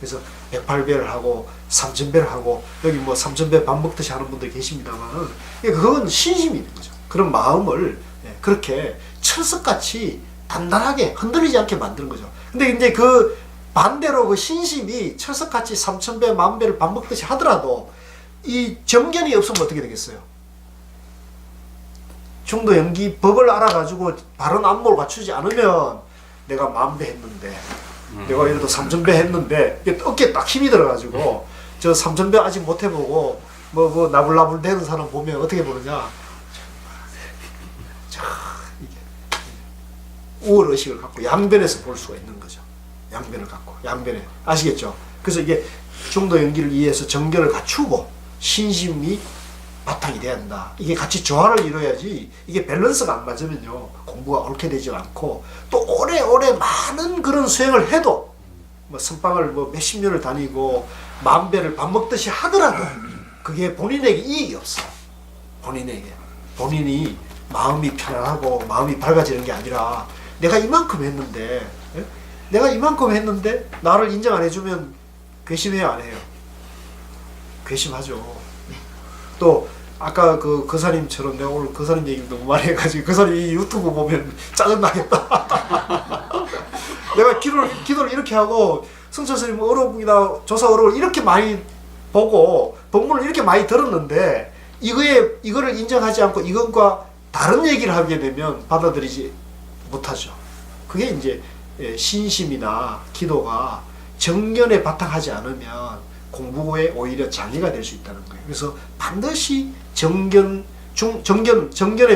그래서 108배를 하고 3000배를 하고 여기 뭐 3000배 밥 먹듯이 하는 분들 계십니다만은 그건 신심이 있는 거죠. 그런 마음을 그렇게 철석같이 단단하게 흔들리지 않게 만드는 거죠. 근데 이제 그 반대로 그 신심이 철석같이 3000배, 10,000배를 밥 먹듯이 하더라도 이 정견이 없으면 어떻게 되겠어요? 중도 연기 법을 알아가지고 바른 안목을 갖추지 않으면 내가 10,000배 했는데 내가 예를 들어 3000배 했는데 어깨에 딱 힘이 들어가지고 저 3000배 아직 못 해보고 뭐 나불나불 대는 사람 보면 어떻게 보느냐, 우월의식을 갖고 양변에서 볼 수가 있는 거죠. 양변을 갖고 양변에 아시겠죠? 그래서 이게 중도 연기를 위해서 정견을 갖추고 신심이 바탕이 돼야 한다. 이게 같이 조화를 이뤄야지 이게 밸런스가 안 맞으면요 공부가 옳게 되지 않고 또 오래오래 많은 그런 수행을 해도 뭐 선방을 뭐 몇십 년을 다니고 10,000배를 밥 먹듯이 하더라도 그게 본인에게 이익이 없어. 본인이 마음이 편안하고 마음이 밝아지는 게 아니라 내가 이만큼 했는데 나를 인정 안 해주면 괘씸해요 안 해요? 괘씸하죠. 또 아까 그 거사님처럼 내가 오늘 거사님 얘기 너무 많이 해가지고 거사님 이 유튜브 보면 짜증나겠다. 내가 기도를 이렇게 하고 성철스님 어록이나 조사 어록을 이렇게 많이 보고 법문을 이렇게 많이 들었는데 이거를 인정하지 않고 이것과 다른 얘기를 하게 되면 받아들이지 못하죠. 그게 이제 신심이나 기도가 정견에 바탕하지 않으면 공부에 오히려 장애가 될 수 있다는 거예요. 그래서 반드시 정견에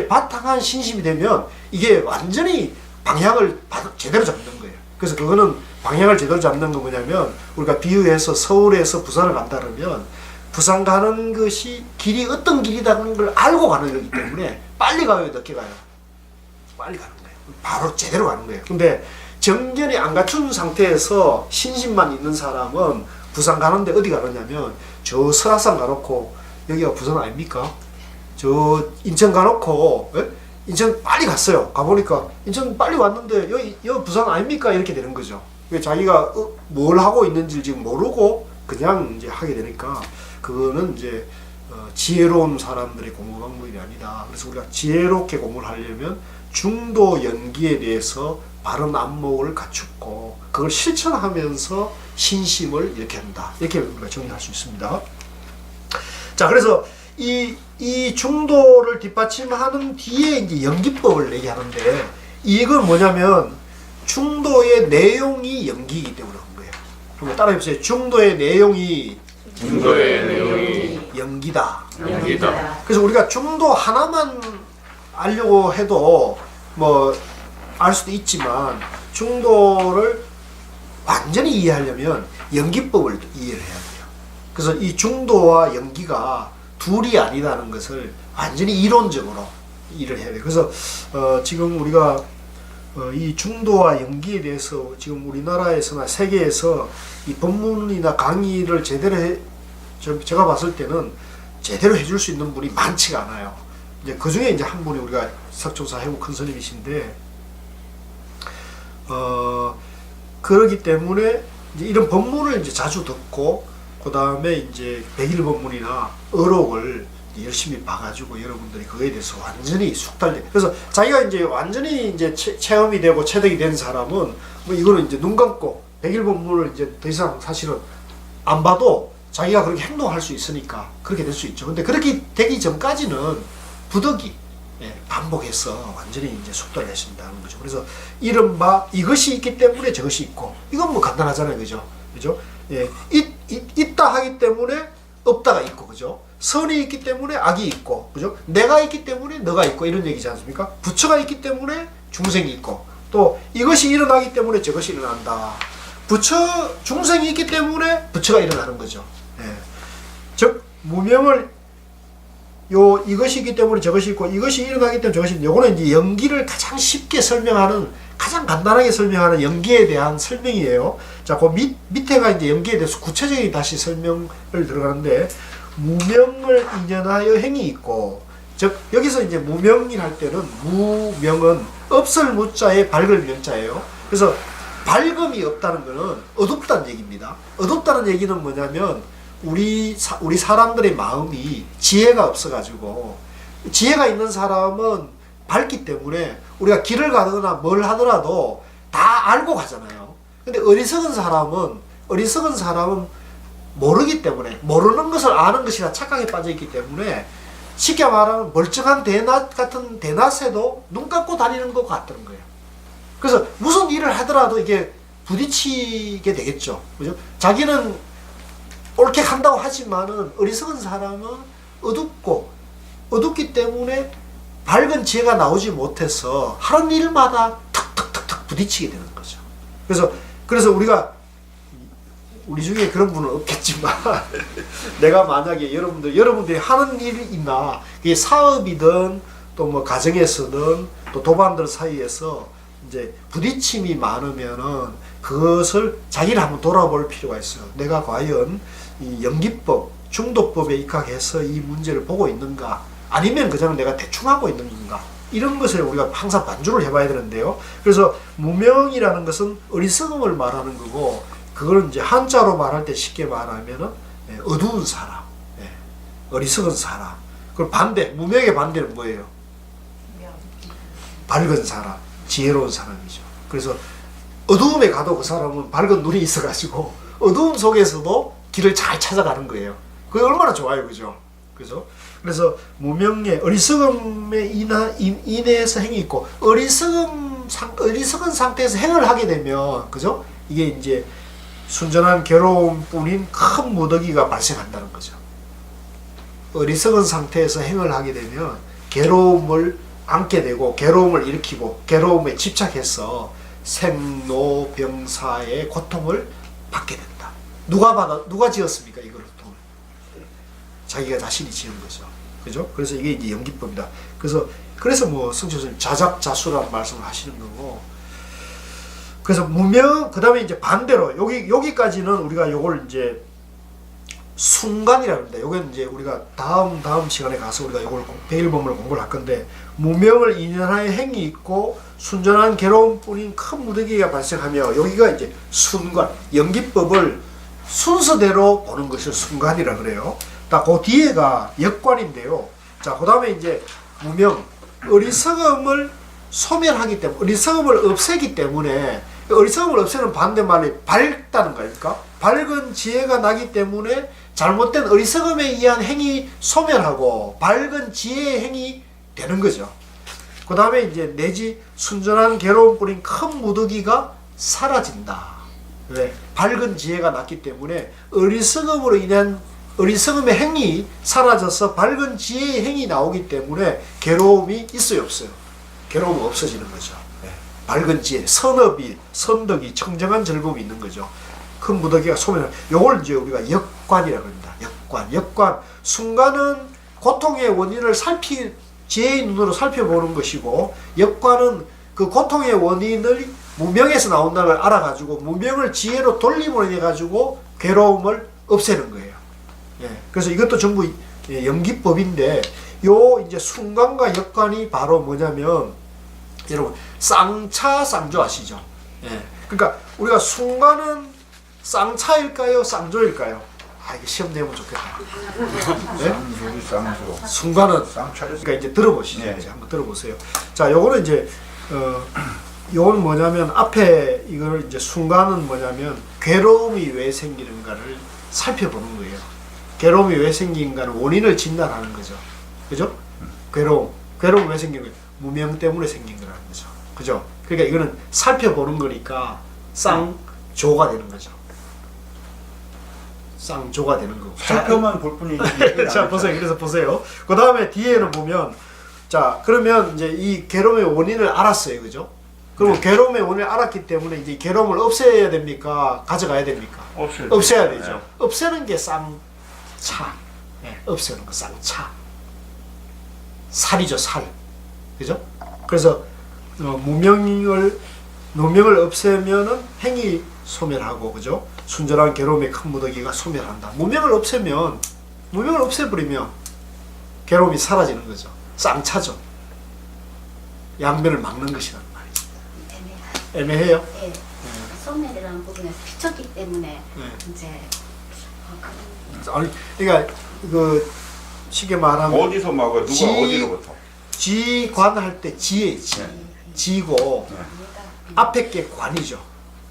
바탕한 신심이 되면 이게 완전히 방향을 제대로 잡는 거예요. 그래서 그거는 방향을 제대로 잡는 건 뭐냐면 우리가 비유해서 서울에서 부산을 간다 그러면 부산 가는 것이 길이 어떤 길이라는 걸 알고 가는 거기 때문에 빨리 가요, 늦게 가요? 빨리 가는 거예요. 바로 제대로 가는 거예요. 근데 정견이 안 갖춘 상태에서 신심만 있는 사람은 부산 가는데 어디 가느냐면 저 설악산 가놓고 여기가 부산 아닙니까? 저 인천 가놓고 인천 빨리 갔어요. 가보니까 인천 빨리 왔는데 여기 부산 아닙니까? 이렇게 되는 거죠. 자기가 뭘 하고 있는지 지금 모르고 그냥 이제 하게 되니까 그거는 이제 지혜로운 사람들의 공부 방법이 아니다. 그래서 우리가 지혜롭게 공부를 하려면 중도 연기에 대해서 바른 안목을 갖추고 그걸 실천하면서 신심을 이렇게 한다. 이렇게 우리가 정리할 수 있습니다. 자, 그래서 이 중도를 뒷받침하는 뒤에 이제 연기법을 얘기하는데 이건 뭐냐면 중도의 내용이 연기이기 때문에 그런 거예요. 그럼 따라해보세요. 중도의 내용이 연기다. 그래서 우리가 중도 하나만 알려고 해도 뭐 알 수도 있지만 중도를 완전히 이해하려면 연기법을 이해를 해야 돼요. 그래서 이 중도와 연기가 둘이 아니라는 것을 완전히 이론적으로 이해를 해야 돼요. 그래서 지금 우리가 이 중도와 연기에 대해서 지금 우리나라에서나 세계에서 이 법문이나 강의를 제대로 제가 봤을 때는 제대로 해줄 수 있는 분이 많지가 않아요. 이제 그 중에 이제 한 분이 우리가 석조사 해국 큰 스님이신데 그러기 때문에 이제 이런 법문을 이제 자주 듣고 그 다음에 이제 백일법문이나 어록을 열심히 봐가지고 여러분들이 그거에 대해서 완전히 숙달돼. 그래서 자기가 이제 완전히 이제 체험이 되고 체득이 된 사람은 뭐 이거는 이제 눈 감고 백일법문을 이제 더 이상 사실은 안 봐도 자기가 그렇게 행동할 수 있으니까 그렇게 될 수 있죠. 근데 그렇게 되기 전까지는 부득이 반복해서 완전히 이제 숙달을 하신다는 거죠. 그래서 이른바 이것이 있기 때문에 저것이 있고, 이건 뭐 간단하잖아요. 그죠? 그죠? 예. 있다 하기 때문에 없다가 있고, 그죠? 선이 있기 때문에 악이 있고, 그죠? 내가 있기 때문에 너가 있고, 이런 얘기지 않습니까? 부처가 있기 때문에 중생이 있고, 또 이것이 일어나기 때문에 저것이 일어난다. 중생이 있기 때문에 부처가 일어나는 거죠. 예. 즉, 무명을 이것이 있기 때문에 저것이 있고, 이것이 일어나기 때문에 저것이 있고, 요거는 이제 연기를 가장 쉽게 설명하는, 가장 간단하게 설명하는 연기에 대한 설명이에요. 자, 그 밑에가 이제 연기에 대해서 구체적인 다시 설명을 들어가는데, 무명을 인연하여 행이 있고, 즉, 여기서 이제 무명이라 할 때는, 무명은 없을 무자에 밝을 명자예요. 그래서 밝음이 없다는 것은 어둡다는 얘기입니다. 어둡다는 얘기는 뭐냐면, 우리 사람들의 마음이 지혜가 없어가지고, 지혜가 있는 사람은 밝기 때문에 우리가 길을 가거나 뭘 하더라도 다 알고 가잖아요. 근데 어리석은 사람은 모르기 때문에, 모르는 것을 아는 것이라 착각에 빠져있기 때문에, 쉽게 말하면 멀쩡한 대낮 같은 대낮에도 눈 감고 다니는 것 같다는 거예요. 그래서 무슨 일을 하더라도 이게 부딪히게 되겠죠. 그죠? 자기는 옳게 한다고 하지만은 어리석은 사람은 어둡기 때문에 밝은 지혜가 나오지 못해서 하는 일마다 탁탁탁탁 부딪히게 되는 거죠. 그래서 우리 중에 그런 분은 없겠지만 내가 만약에 여러분들이 하는 일이 있나, 그게 사업이든 또 뭐 가정에서든 또 도반들 사이에서 이제 부딪힘이 많으면은 그것을 자기를 한번 돌아볼 필요가 있어요. 내가 과연 이 연기법, 중도법에 입각해서 이 문제를 보고 있는가, 아니면 그냥 내가 대충 하고 있는 건가, 이런 것을 우리가 항상 반주를 해봐야 되는데요. 그래서 무명이라는 것은 어리석음을 말하는 거고, 그거는 이제 한자로 말할 때 쉽게 말하면은 어두운 사람, 어리석은 사람. 그리고 무명의 반대는 뭐예요? 밝은 사람, 지혜로운 사람이죠. 그래서 어두움에 가도 그 사람은 밝은 눈이 있어가지고 어두움 속에서도 길을 잘 찾아가는 거예요. 그게 얼마나 좋아요, 그죠? 그래서 무명의 어리석음에 인해서 행이 있고, 어리석은 상태에서 행을 하게 되면, 그죠? 이게 이제 순전한 괴로움뿐인 큰 무더기가 발생한다는 거죠. 어리석은 상태에서 행을 하게 되면 괴로움을 안게 되고, 괴로움을 일으키고, 괴로움에 집착해서 생로병사의 고통을 받게 된다. 누가 지었습니까? 이걸 돈. 자기가 자신이 지은 거죠. 그죠? 그래서 이게 이제 연기법이다. 그래서 뭐 성철스님 자작자수라는 말씀을 하시는 거고. 그래서 무명, 그 다음에 이제 반대로 여기까지는 우리가 요걸 이제 순간이라고 합니다. 요건 이제 우리가 다음 시간에 가서 우리가 요걸 백일법문을 공부를 할 건데, 무명을 인연하여 행이 있고 순전한 괴로움뿐인 큰 무더기가 발생하며, 여기가 이제 순간, 연기법을 순서대로 보는 것을 순간이라 그래요. 그 뒤에가 역관인데요. 자, 그 다음에 이제 무명, 어리석음을 소멸하기 때문에, 어리석음을 없애기 때문에, 어리석음을 없애는 반대말이 밝다는 거니까, 밝은 지혜가 나기 때문에 잘못된 어리석음에 의한 행위 소멸하고 밝은 지혜의 행위 되는 거죠. 그 다음에 이제 내지 순전한 괴로움뿐인 큰 무더기가 사라진다. 왜? 밝은 지혜가 났기 때문에 어리석음으로 인한 어리석음의 행위 사라져서 밝은 지혜의 행위 나오기 때문에 괴로움이 있어요, 없어요? 괴로움은 없어지는 거죠. 네. 밝은 지혜, 선덕이 청정한 즐거움이 있는 거죠. 큰 무더기가 소멸. 요걸 이제 우리가 역관이라고 합니다. 역관. 순간은 고통의 원인을 지혜의 눈으로 살펴보는 것이고, 역관은 그 고통의 원인을 무명에서 나온다는 걸 알아가지고 무명을 지혜로 돌림으로 해가지고 괴로움을 없애는 거예요. 예. 그래서 이것도 전부 연기법인데, 요 이제 순간과 역관이 바로 뭐냐면, 여러분 쌍차 쌍조 아시죠? 예. 그러니까 우리가 순간은 쌍차일까요? 쌍조일까요? 아 이게 시험 내면 좋겠다. 네? 쌍조지 쌍조. 순간은 쌍차를. 그러니까 이제 들어보시죠. 네. 이제 한번 들어보세요. 자, 요거는 이제 요건 뭐냐면 앞에 이걸 이제 순간은 뭐냐면 괴로움이 왜 생기는가를 살펴보는 거예요. 괴로움이 왜 생긴가는 원인을 진단하는 거죠. 그죠? 괴로움 왜 생기는 거예요? 무명 때문에 생긴 거라는 거죠. 그죠? 그러니까 이거는 살펴보는 거니까 쌍조가 되는 거죠. 쌍조가 되는 거고. 살펴만 볼 뿐이지. 자 보세요. 그래서 보세요. 그 다음에 뒤에는 보면 자 그러면 이제 이 괴로움의 원인을 알았어요, 그죠? 그리고 괴로움의 원인을 알았기 때문에 이제 괴로움을 없애야 됩니까? 가져가야 됩니까? 없애야 되죠. 네. 없애는 게 쌍차. 네, 없애는 거 쌍차. 살이죠, 살. 그죠? 그래서 노명을 없애면은 행위 소멸하고, 그죠? 순전한 괴로움의 큰 무더기가 소멸한다. 무명을 없애버리면 괴로움이 사라지는 거죠. 쌍차죠. 양면을 막는 것이란 말이죠. 애매해요? 예. 소멸이라는 부분에서 비쳤기 때문에 이제 아니, 그러니까 그 쉽게 말하면 어디서 막아? 누가 어디로부터? 지관할 때 지에 지고 앞에 게 관이죠.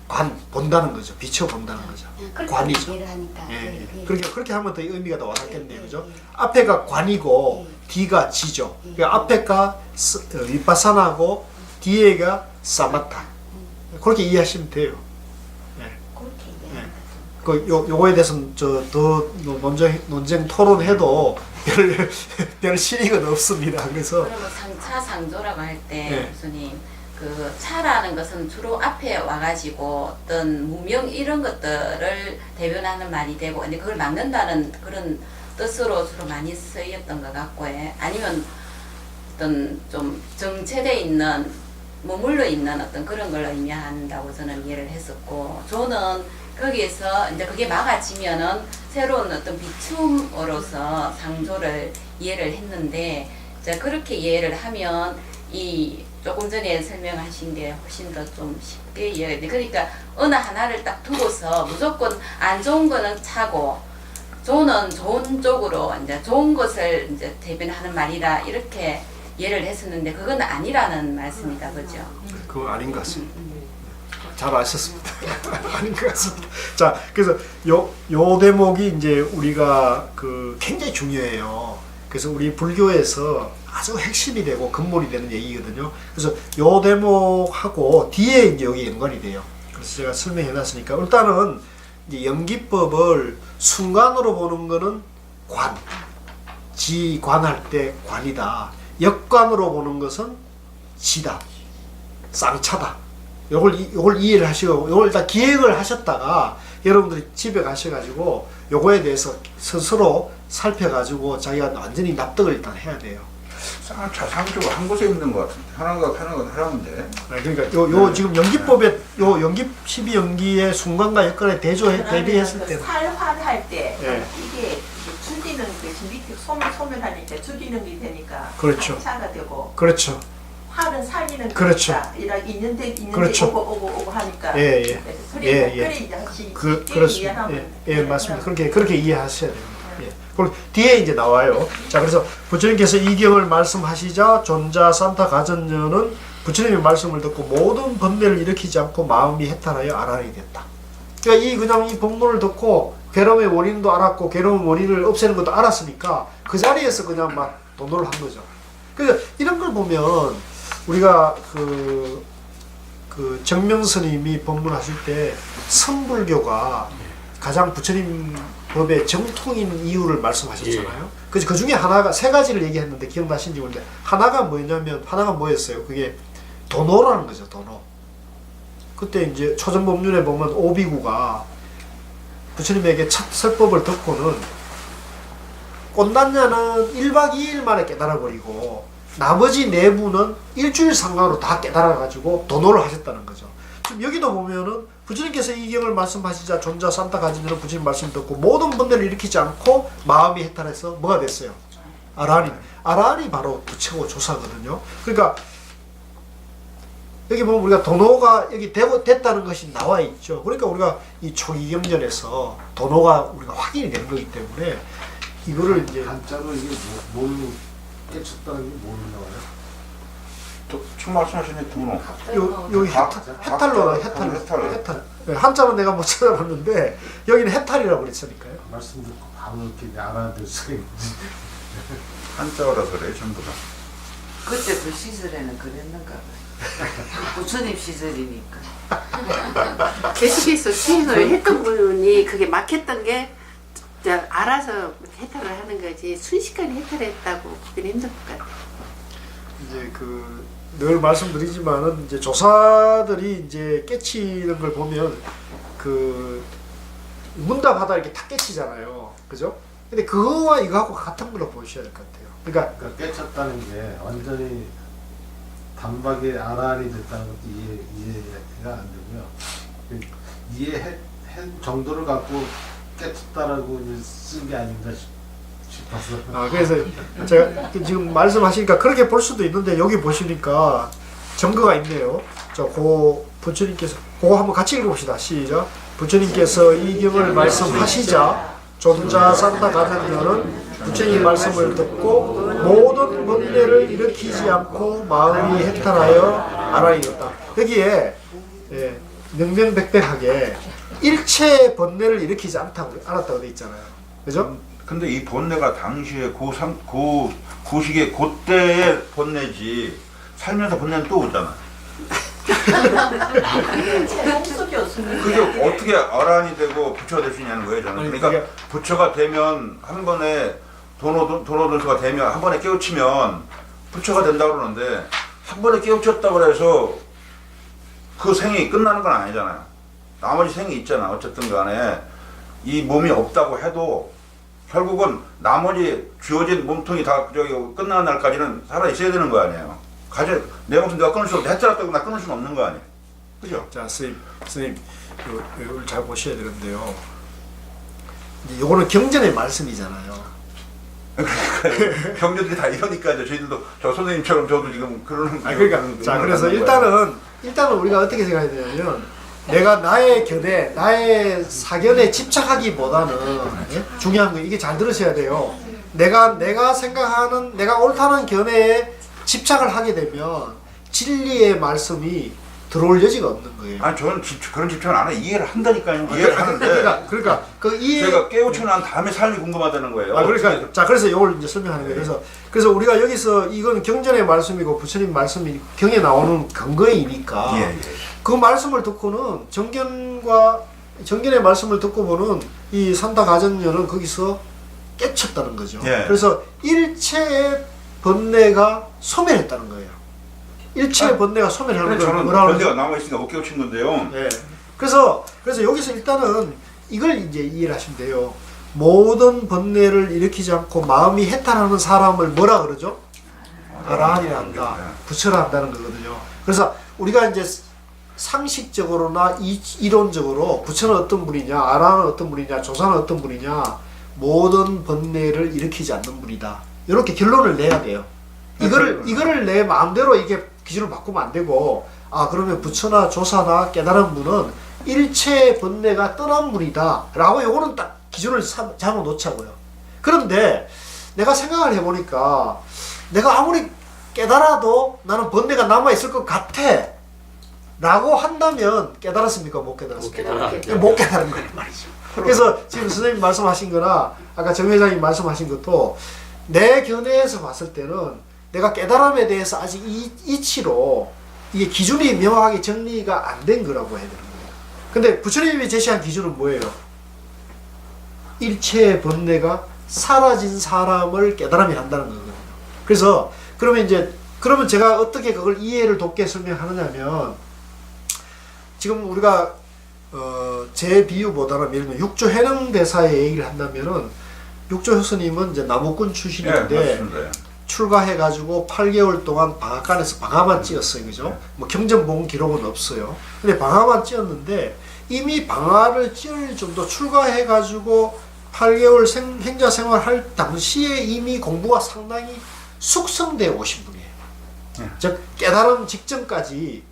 관 본다는 거죠. 비춰 본다는 거죠. 관이죠. 이해를 하니까. 예. 그렇게 하면 더 의미가 더 와닿겠네요, 그죠? 앞에가 관이고 뒤가 지죠. 그러니까 앞에가 위파사나고 뒤에가 사마타. 그렇게 이해하시면 돼요. 그렇게 이해한다. 요거에 대해서는 더 논쟁 토론해도 별 실익은 없습니다. 그래서 그러면 상차 상조라고 할 때 네. 교수님 그 차라는 것은 주로 앞에 와가지고 어떤 무명 이런 것들을 대변하는 말이 되고 근데 그걸 막는다는 그런 뜻으로 주로 많이 쓰였던 것 같고 아니면 어떤 좀 정체돼 있는 머물러 있는 어떤 그런 걸 의미한다고 저는 이해를 했었고 저는 거기에서 이제 그게 막아지면은 새로운 어떤 비춤으로서 상조를 이해를 했는데 이제 그렇게 이해를 하면 이 조금 전에 설명하신 게 훨씬 더 좀 쉽게 이해가 돼. 그러니까 어느 하나를 딱 두고서 무조건 안 좋은 거는 차고 좋은 쪽으로 이제 좋은 것을 이제 대변하는 말이라 이렇게 이해를 했었는데 그건 아니라는 말씀이다, 그죠? 그건 아닌 것 같습니다. 잘 아셨습니다. 아닌 것 같습니다. 자, 그래서 요 대목이 이제 우리가 그 굉장히 중요해요. 그래서 우리 불교에서 아주 핵심이 되고 근본이 되는 얘기거든요. 그래서 요 대목하고 뒤에 이제 여기 연관이 돼요. 그래서 제가 설명해 놨으니까 일단은 이제 연기법을 순간으로 보는 거는 관, 지관할 때 관이다. 역관으로 보는 것은 지다, 쌍차다. 요걸 이해를 하시고 요걸 다 기획을 하셨다가 여러분들이 집에 가셔가지고 요거에 대해서 스스로 살펴가지고 자기가 완전히 납득을 일단 해야 돼요. 쌍차 상조가 한 곳에 있는 것 같은데 하나가 하나인데. 그러니까 요 지금 연기법에 요 연기 12연기의 순간과 역관에 대비했을 때는 살환할 때 예. 이게 줄이는 게 밑에 소멸하니까 줄이는 게 되니까 그렇죠. 차가 되고 그렇죠. 활은 살리는 그렇죠. 거니까 이라 있는데 그렇죠. 오고 하니까 예. 그래 예. 이제 다시 그렇습니다. 이해하면 예, 맞습니다. 그렇게 이해하셔야 됩니다. 예. 그리고 뒤에 이제 나와요. 자, 그래서 부처님께서 이 경을 말씀하시자 존자 산타 가전녀는 부처님의 말씀을 듣고 모든 번뇌를 일으키지 않고 마음이 해탈하여 아란이 됐다. 그러니까 그냥 이 본문을 듣고 괴로움의 원인도 알았고 괴로움 원인을 없애는 것도 알았으니까 그 자리에서 그냥 막 도노를 한 거죠. 그래서 이런 걸 보면 우리가 그 정명스님이 법문하실 때 선불교가 가장 부처님 법의 정통인 이유를 말씀하셨잖아요. 그래서 그 중에 하나가 세 가지를 얘기했는데 기억나신지 모르는데 하나가 뭐였어요? 그게 도노라는 거죠. 도노. 그때 이제 초전법륜에 보면 오비구가 부처님에게 첫 설법을 듣고는 꽃단냐는 1박 2일 만에 깨달아버리고 나머지 내부는 일주일 상관으로 다 깨달아가지고 도노를 하셨다는 거죠. 지금 여기도 보면은 부처님께서 이 경을 말씀하시자 존자 산타 가진녀는 부처님 말씀 듣고 모든 번뇌를 일으키지 않고 마음이 해탈해서 뭐가 됐어요? 아라한이 바로 부처고 조사거든요. 그러니까 여기 보면 우리가 도노가 여기 됐다는 것이 나와 있죠. 그러니까 우리가 이 초기경전에서 도노가 우리가 확인이 되는 거기 때문에 이거를 이제 한자로 이게 뭘로 깨쳤다는 게 뭘로 나와요? 지금 말씀하신 도노. 여기 해탈로라 해탈. 네, 한자는 내가 못 찾아봤는데 여기는 해탈이라고 그랬으니까요. 말씀 듣고 바로 이렇게 알아들 수가 있지. 한자어라서 그래 전부 다. 그때 그 시절에는 그랬는가 봐요. 부처님 시절이니까. 계속해서 시행을 했던 분이 그게 막혔던 게 알아서 해탈을 하는 거지 순식간에 해탈했다고 그건 힘들 것 같아요. 이제 늘 말씀드리지만은 이제 조사들이 이제 깨치는 걸 보면 문답하다 이렇게 탁 깨치잖아요, 그죠? 근데 그거와 이거하고 같은 걸로 보셔야 될 것 같아요. 그러니까 깨쳤다는 게 완전히 단박에 아란이 됐다는 것도 이해가 안 되고요. 이해한 정도를 갖고 깨쳤다라고 쓴 게 아닌가 싶어서. 그래서 제가 지금 말씀하시니까 그렇게 볼 수도 있는데 여기 보시니까 증거가 있네요. 부처님께서 그거 한번 같이 읽어봅시다. 시작. 부처님께서 이 경을 말씀하시자 존자 산다 가장녀는 부처님 말씀을 듣고 모든 번뇌를 일으키지 않고 마음이 해탈하여 아란이었다. 여기에 명명백백하게 일체 번뇌를 일으키지 않았다고 돼 있잖아요. 그죠? 근데 이 번뇌가 당시에 고시기에 그때의 번뇌지 살면서 번뇌는 또 오잖아. 그게 어떻게 아란이 되고 부처가 될 수 있냐는 거예요 저는. 그러니까 부처가 되면 한 번에 도노돈수가 되면 한 번에 깨우치면 부처가 된다고 그러는데 한 번에 깨우쳤다고 해서 그 생이 끝나는 건 아니잖아요. 나머지 생이 있잖아. 어쨌든 간에 이 몸이 없다고 해도 결국은 나머지 주어진 몸통이 다 끝나는 날까지는 살아 있어야 되는 거 아니에요. 내 목숨 내가 끊을 수 없는데 해탈했다고 나 끊을 수는 없는 거 아니에요. 그죠? 자, 스님, 이걸 잘 보셔야 되는데요. 요거는 경전의 말씀이잖아요. 그러니까 경전들이 다 이러니까요. 저희들도 저 선생님처럼 저도 지금 그러는. 그러니까 자, 그래서 일단은 우리가 어떻게 생각해야 되냐면 내가 나의 견해, 나의 사견에 집착하기보다는 중요한 거 이게 잘 들으셔야 돼요. 내가 생각하는 내가 옳다는 견해에 집착을 하게 되면 진리의 말씀이 들어올 여지가 없는 거예요. 아니 저는 그런 집착을 안 해. 이해를 한다니까요. 이해를 하는데. 그러니까 그 이해. 제가 깨우치고 난 다음에 삶이 궁금하다는 거예요. 그러니까 자 그래서 이걸 이제 설명하는 거예요. 그래서 우리가 여기서 이건 경전의 말씀이고 부처님 말씀이 경에 나오는 근거이니까 그 말씀을 듣고는 정견의 말씀을 듣고 보는 이 산다 가정녀는 거기서 깨쳤다는 거죠. 그래서 일체의 번뇌가 소멸했다는 거예요. 일체의 번뇌가 소멸하는 걸 저는 뭐라고 번뇌가 남아있으니까 못 깨우친 건데요. 그래서 여기서 일단은 이걸 이제 이해를 하시면 돼요. 모든 번뇌를 일으키지 않고 마음이 해탈하는 사람을 뭐라 그러죠? 아라한이라 한다. 부처라 한다는 거거든요. 그래서 우리가 이제 상식적으로나 이론적으로 부처는 어떤 분이냐, 아라한은 어떤 분이냐, 조사는 어떤 분이냐, 모든 번뇌를 일으키지 않는 분이다. 이렇게 결론을 내야 돼요. 이거를 내 마음대로 이게 기준을 바꾸면 안 되고, 그러면 부처나 조사나 깨달은 분은 일체 번뇌가 떠난 분이다 라고 요거는 딱 기준을 잡아 놓자고요. 그런데 내가 생각을 해보니까 내가 아무리 깨달아도 나는 번뇌가 남아있을 것 같아 라고 한다면 깨달았습니까? 못 깨달았습니까? 못 깨달은 거란 말이죠. 그래서 지금 선생님 말씀하신 거나 아까 정 회장님 말씀하신 것도 내 견해에서 봤을 때는 내가 깨달음에 대해서 아직 이치로 이게 기준이 명확하게 정리가 안 된 거라고 해야 되는 거예요. 근데 부처님이 제시한 기준은 뭐예요? 일체의 번뇌가 사라진 사람을 깨달음이 한다는 거거든요. 그래서 그러면 제가 어떻게 그걸 이해를 돕게 설명하느냐면 지금 우리가 제 비유보다는 예를 들면 육조 해능대사의 얘기를 한다면은 육조 효스님은 이제 나무꾼 출신인데 출가해가지고 8개월 동안 방앗간에서 방아만 찧었어요. 그죠? 뭐 경전본 기록은 없어요. 근데 방아만 찧었는데 이미 방아를 찧을 정도 출가해가지고 8개월 행자 생활할 당시에 이미 공부가 상당히 숙성되어 오신 분이에요. 즉 깨달음 직전까지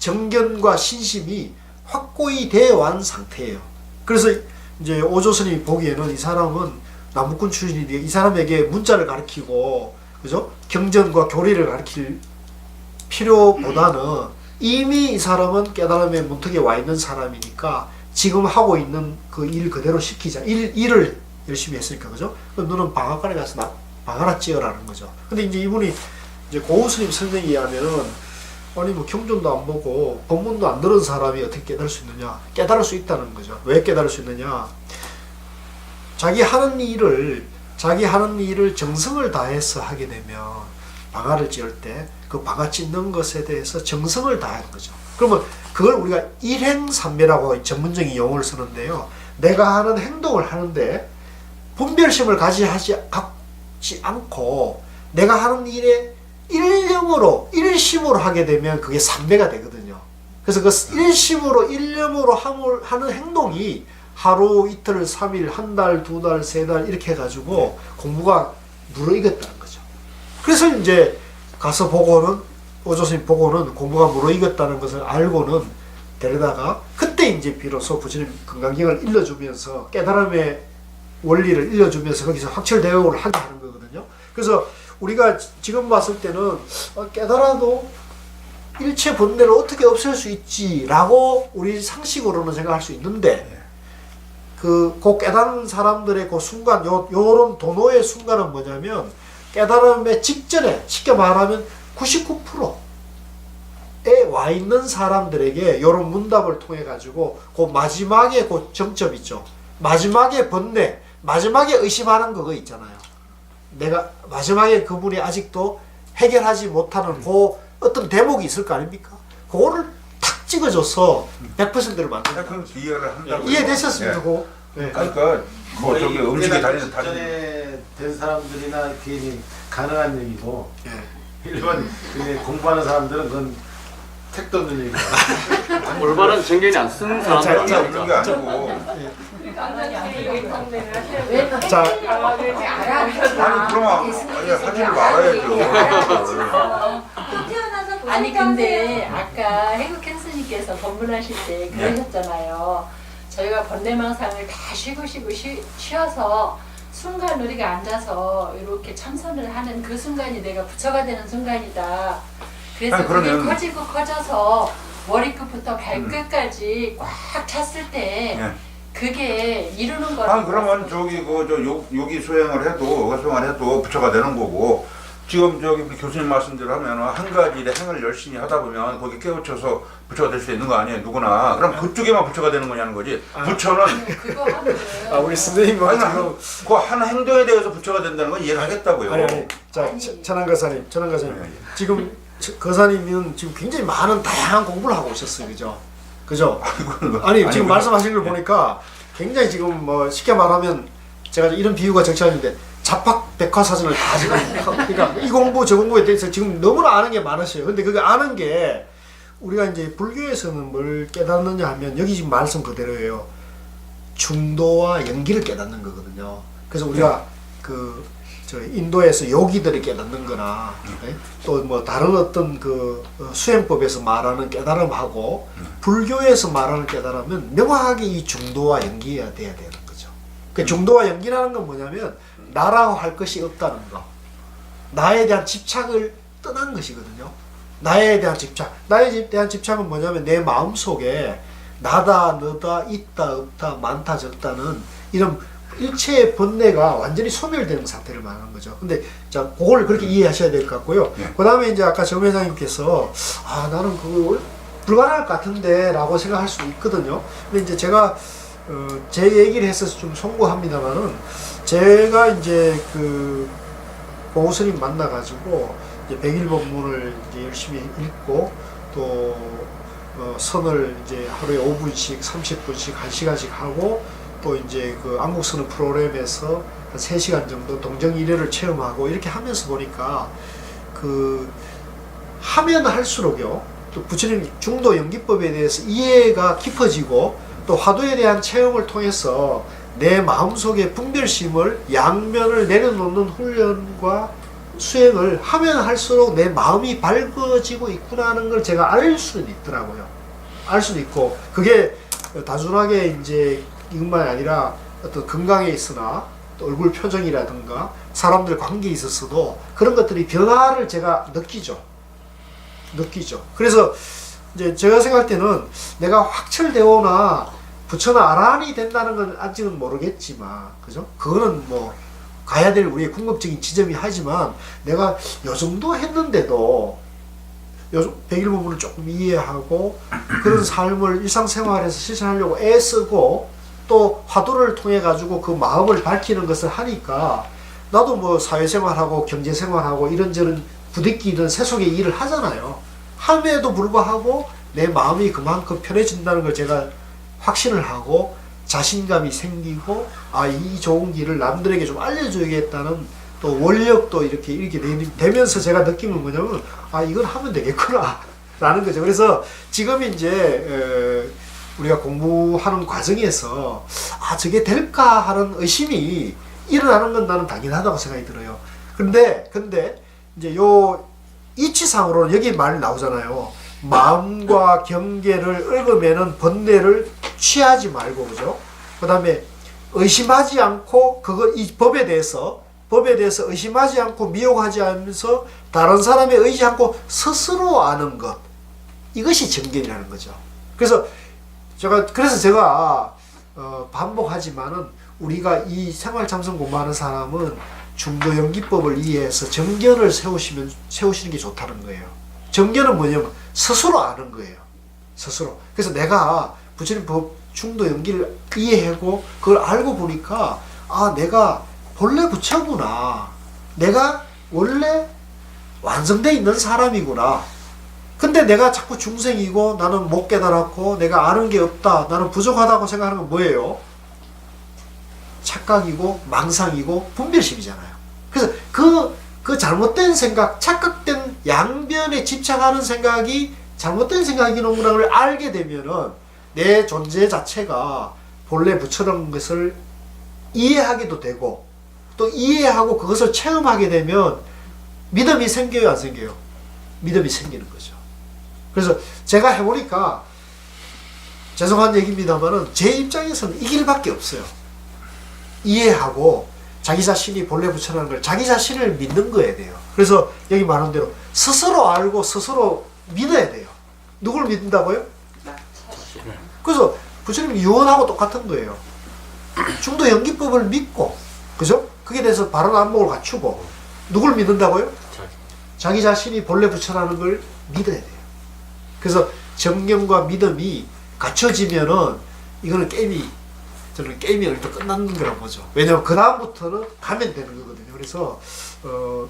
정견과 신심이 확고히 되어 완 상태예요. 그래서 이제 오조선이 보기에는 이 사람은 남북군 출신인데 이 사람에게 문자를 가르치고 그죠? 경전과 교리를 가르칠 필요보다는 이미 이 사람은 깨달음의 문턱에 와 있는 사람이니까 지금 하고 있는 그 일 그대로 시키자. 일을 열심히 했으니까 그죠? 그럼 너는 방앗간에 가서 방아나 찧어라는 거죠. 근데 이제 이분이 이제 고우스님 설명에 의하면은 아니 뭐 경전도 안 보고 법문도 안 들은 사람이 어떻게 깨달을 수 있느냐? 깨달을 수 있다는 거죠. 왜 깨달을 수 있느냐? 자기 하는 일을 정성을 다해서 하게 되면 방아를 찧을 때 그 방아 찧는 것에 대해서 정성을 다하는 거죠. 그러면 그걸 우리가 일행삼매라고 전문적인 용어를 쓰는데요. 내가 하는 행동을 하는데 분별심을 갖지 않고 내가 하는 일에 일념으로 일심으로 하게 되면 그게 삼매가 되거든요. 그래서 그 일심으로 일념으로 하는 행동이 하루 이틀 3일 한 달 두 달 세 달 이렇게 해가지고 공부가 무르익었다는 거죠. 그래서 이제 가서 보고는 오조스님 보고는 공부가 무르익었다는 것을 알고는 데려다가 그때 이제 비로소 부처님 금강경을 일러주면서 깨달음의 원리를 일러주면서 거기서 확철대오를 하게 하는 거거든요. 그래서 우리가 지금 봤을 때는 깨달아도 일체 본래를 어떻게 없앨 수 있지라고 우리 상식으로는 생각할 수 있는데 그 깨달은 사람들의 그 순간 요런 도노의 순간은 뭐냐면 깨달음의 직전에 쉽게 말하면 99%에 와 있는 사람들에게 요런 문답을 통해 가지고 그 마지막에 그 정점 있죠. 마지막에 번뇌, 마지막에 의심하는 그거 있잖아요. 내가 마지막에 그분이 아직도 해결하지 못하는 그 어떤 대목이 있을 거 아닙니까? 그거를 탁 찍어줘서 100%를 만든다. 그럼 이해를 한다고. 이해되셨습니까? 네. 그러니까 뭐 저기 음식이 다니는 전에 된 사람들이나 괜히 가능한 얘기고 일반 공부하는 사람들은 그건 택도 없는 얘기야. 올바른 정견이 안 쓰는 사람들 그런 게 아닙니까? 아니고. 자, 아니 그러면 하지를 말아야죠. 아니 근데 아까 해국 캔스님께서 법문하실 때 그러셨잖아요. 저희가 번뇌망상을 다 쉬어서 순간 우리가 앉아서 이렇게 참선을 하는 그 순간이 내가 부처가 되는 순간이다. 그래서 아니, 그게 그러면- 커지고 커져서 머리끝부터 발끝까지 꽉 찼을 때 그게 이루는 거라고. 아니 그러면 저기 요기 수행을 해도 부처가 되는 거고 지금 저기 우리 교수님 말씀대로 하면 한 가지 일에 행을 열심히 하다 보면 거기 깨우쳐서 부처가 될 수 있는 거 아니에요 누구나. 그럼 그쪽에만 부처가 되는 거냐는 거지. 부처는 그거 하면 우리 선생님 아니 지금 그한 행동에 대해서 부처가 된다는 건 이해하겠다고요. 아니. 자, 천안 거사님, 지금 거사님은 지금 굉장히 많은 다양한 공부를 하고 오셨어요, 그죠? 아니 지금 말씀하신 걸 보니까 굉장히 지금 뭐 쉽게 말하면 제가 이런 비유가 적절한데 잡학 백화사전을 다 지금 그러니까 이 공부 저 공부에 대해서 지금 너무나 아는 게 많으셔요. 근데 그게 아는 게 우리가 이제 불교에서는 뭘 깨닫느냐 하면 여기 지금 말씀 그대로예요. 중도와 연기를 깨닫는 거거든요. 그래서 우리가 저 인도에서 요기들이 깨닫는 거나 또 뭐 다른 어떤 그 수행법에서 말하는 깨달음하고 불교에서 말하는 깨달음은 명확하게 이 중도와 연기가 돼야 되는 거죠. 그 중도와 연기라는 건 뭐냐면 나라고 할 것이 없다는 거. 나에 대한 집착을 떠난 것이거든요. 나에 대한 집착. 나에 대한 집착은 뭐냐면 내 마음속에 나다, 너다, 있다, 없다, 많다, 적다는 이런 일체의 번뇌가 완전히 소멸되는 상태를 말하는 거죠. 근데 자, 그걸 그렇게 이해하셔야 될 것 같고요. 그 다음에 이제 아까 정 회장님께서 나는 그거 불가능할 것 같은데 라고 생각할 수도 있거든요. 근데 이제 제가 제 얘기를 해서 좀 송구합니다만은 제가 이제 그 고우스님 만나가지고 이제 100일 법문을 이제 열심히 읽고 또 선을 이제 하루에 5분씩 30분씩 1시간씩 하고 또 이제 그 안국선언 프로그램에서 한 3시간 정도 동정이래를 체험하고 이렇게 하면서 보니까 그 하면 할수록요 또 부처님 중도 연기법에 대해서 이해가 깊어지고 또 화두에 대한 체험을 통해서 내 마음속의 분별심을 양면을 내려놓는 훈련과 수행을 하면 할수록 내 마음이 밝아지고 있구나 하는 걸 제가 알 수는 있더라고요. 알 수도 있고, 그게 단순하게 이제 이것만이 아니라 어떤 건강에 있으나 또 얼굴 표정이라든가 사람들 관계에 있어서도 그런 것들이 변화를 제가 느끼죠. 그래서 이제 제가 생각할 때는 내가 확철대오나 부처나 아라한이 된다는 건 아직은 모르겠지만, 그죠? 그거는 뭐 가야 될 우리의 궁극적인 지점이 하지만, 내가 요 정도 했는데도 백일부분을 조금 이해하고 그런 삶을 일상생활에서 실천하려고 애쓰고 또 화두를 통해 가지고 그 마음을 밝히는 것을 하니까, 나도 뭐 사회생활하고 경제생활하고 이런저런 부대끼는 세속의 일을 하잖아요. 함에도 불구하고 내 마음이 그만큼 편해진다는 걸 제가 확신을 하고 자신감이 생기고, 아, 이 좋은 길을 남들에게 좀 알려줘야겠다는 또 원력도 이렇게 되면서 제가 느낀 건 뭐냐면, 아, 이건 하면 되겠구나 라는 거죠. 그래서 지금 이제 우리가 공부하는 과정에서 아, 저게 될까 하는 의심이 일어나는 건 나는 당연하다고 생각이 들어요. 근데 이제 요 이치상으로는 여기 말 나오잖아요. 마음과 경계를 얽으면은 번뇌를 취하지 말고, 그죠? 그 다음에 의심하지 않고, 이 법에 대해서 의심하지 않고 미혹하지 않으면서 다른 사람에 의지 않고 스스로 아는 것, 이것이 정견이라는 거죠. 그래서 제가 반복하지만은, 우리가 이 생활참선 공부하는 사람은 중도연기법을 이해해서 정견을 세우시는 게 좋다는 거예요. 정견은 뭐냐면 스스로 아는 거예요. 스스로. 그래서 내가 부처님 법 중도연기를 이해하고 그걸 알고 보니까, 아, 내가 본래 부처구나. 내가 원래 완성되어 있는 사람이구나. 근데 내가 자꾸 중생이고 나는 못 깨달았고 내가 아는 게 없다, 나는 부족하다고 생각하는 건 뭐예요? 착각이고 망상이고 분별심이잖아요. 그래서 그 잘못된 생각, 착각된 양변에 집착하는 생각이 잘못된 생각이구나 를 알게 되면은 내 존재 자체가 본래 부처라는 것을 이해하기도 되고, 또 이해하고 그것을 체험하게 되면 믿음이 생겨요, 안 생겨요? 믿음이 생기는 거죠. 그래서 제가 해보니까, 죄송한 얘기입니다만은 제 입장에서는 이 길밖에 없어요. 이해하고 자기 자신이 본래 부처라는 걸, 자기 자신을 믿는 거에 돼요. 그래서 여기 말한 대로 스스로 알고 스스로 믿어야 돼요. 누굴 믿는다고요? 그래서 부처님 유언하고 똑같은 거예요. 중도 연기법을 믿고, 그죠? 그게 대해서 바른 안목을 갖추고, 누굴 믿는다고요? 자기 자신이 본래 부처라는 걸 믿어야 돼요. 그래서 정경과 믿음이 갖춰지면은 이거는 저는 게임이 일단 끝나는 거라고 보죠. 왜냐면 그 다음부터는 가면 되는 거거든요. 그래서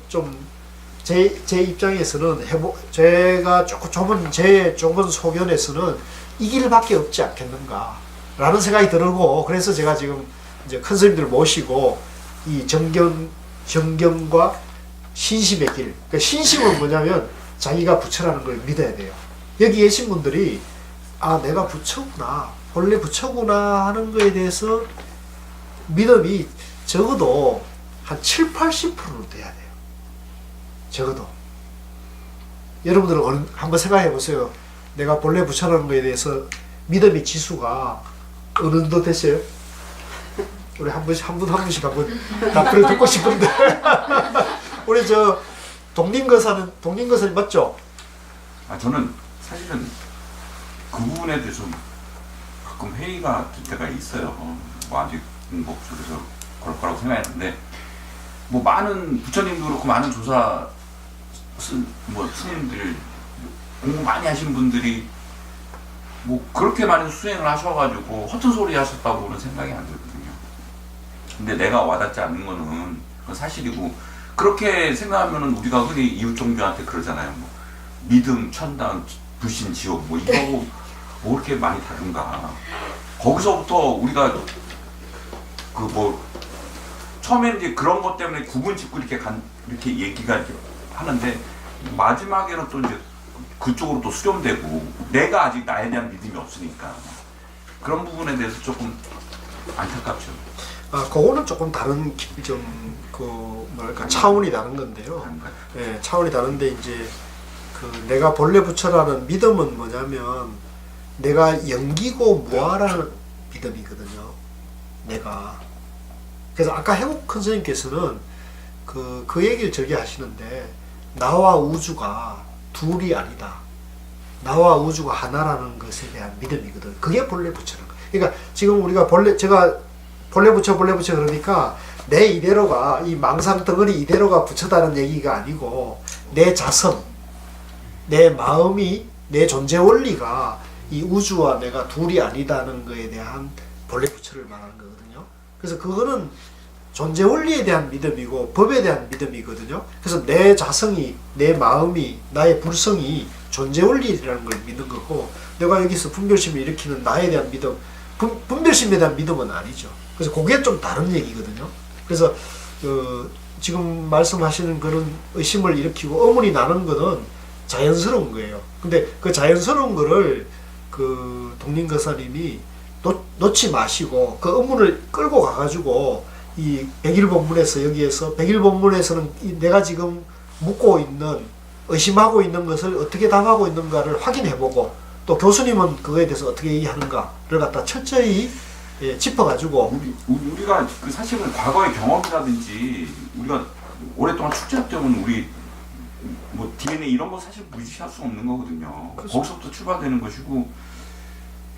좀 제 입장에서는 제가 제 좁은 소견에서는 이 길밖에 없지 않겠는가 라는 생각이 들고, 그래서 제가 지금 이제 큰 스님들 모시고 이 정경과 신심의 길, 그러니까 신심은 뭐냐면 자기가 부처라는 걸 믿어야 돼요. 여기 계신 분들이 아, 내가 부처구나, 본래 부처구나 하는 거에 대해서 믿음이 적어도 한 70~80%는 돼야 돼요. 적어도. 여러분들은 한번 생각해 보세요. 내가 본래 부처라는 거에 대해서 믿음의 지수가 어느 정도 됐어요? 우리 한 분씩 한번 답변을 듣고 싶은데. 우리 독림거사님 맞죠? 아, 저는 사실은 그 부분에 대해서 가끔 회의가 될 때가 있어요. 뭐 아직 뭐 그래서 그럴 거라고 생각했는데, 뭐 많은 부처님도 그렇고 많은 스님들 공부 많이 하신 분들이 뭐 그렇게 많은 수행을 하셔가지고 허튼 소리 하셨다고는 생각이 안 들거든요. 근데 내가 와닿지 않는 거는 그건 사실이고, 그렇게 생각하면은 우리가 흔히 이웃종교한테 그러잖아요. 뭐 믿음, 천당, 불신, 지옥, 뭐 이거 뭐 이렇게 많이 다른가. 거기서부터 우리가 처음에는 이제 그런 것 때문에 구분 짓고 이렇게 얘기가 하는데, 마지막에는 또 이제 그쪽으로 또 수렴되고, 내가 아직 나에 대한 믿음이 없으니까 그런 부분에 대해서 조금 안타깝죠. 그거는 조금 다른 그 뭐랄까 차원이 다른 건데요. 예, 차원이 다른데 이제 그 내가 본래 부처라는 믿음은 뭐냐면 내가 영기고 무아라는 믿음이거든요. 내가. 그래서 아까 해국 큰 스님께서는 그 얘기를 저기 하시는데 나와 우주가 둘이 아니다. 나와 우주가 하나라는 것에 대한 믿음이거든. 그게 본래 부처라는 거야. 그러니까 지금 우리가 제가 본래 부처 그러니까 내 이대로가 이 망상 덩어리 이대로가 부처다는 얘기가 아니고 내 자성, 내 마음이 내 존재 원리가 이 우주와 내가 둘이 아니다는 것에 대한 본래 부처를 말하는 거거든요. 그래서 그거는 존재 원리에 대한 믿음이고 법에 대한 믿음이거든요. 그래서 내 자성이, 내 마음이, 나의 불성이 존재 원리라는 걸 믿는 거고 내가 여기서 분별심을 일으키는 나에 대한 믿음, 분별심에 대한 믿음은 아니죠. 그래서 그게 좀 다른 얘기거든요. 그래서 지금 말씀하시는 그런 의심을 일으키고 의문이 나는 거는 자연스러운 거예요. 근데 그 자연스러운 거를 그 독립거사님이 놓지 마시고 그 의문을 끌고 가가지고 이 백일본문에서 여기에서 백일본문에서는 내가 지금 묻고 있는 의심하고 있는 것을 어떻게 답하고 있는가를 확인해보고 또 교수님은 그거에 대해서 어떻게 얘기하는가를 갖다 철저히 짚어가지고 우리가 그 사실은 과거의 경험이라든지 우리가 오랫동안 축제했던 우리 뭐 DNA 이런 거 사실 무시할 수 없는 거거든요. 그렇죠. 거기서부터 출발되는 것이고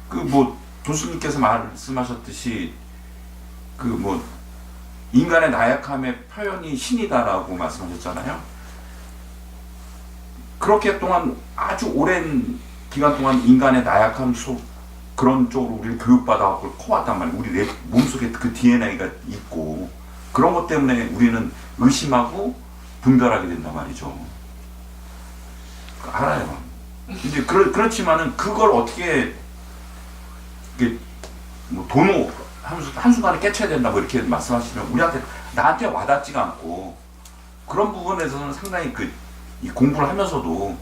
그 뭐 교수님께서 말씀하셨듯이 그 뭐 인간의 나약함의 표현이 신이다라고 말씀하셨잖아요. 그렇게 동안 아주 오랜 기간 동안 인간의 나약함 속 그런 쪽으로 우리를 교육받아갖고 커왔단 말이에요. 우리 내 몸속에 그 DNA가 있고 그런 것 때문에 우리는 의심하고 분별하게 된단 말이죠. 알아요. 이제 그렇지만은 그걸 어떻게 이게 뭐 도노 한순간에 깨쳐야 된다고 이렇게 말씀하시면 나한테 와닿지가 않고 그런 부분에서는 상당히 이 공부를 하면서도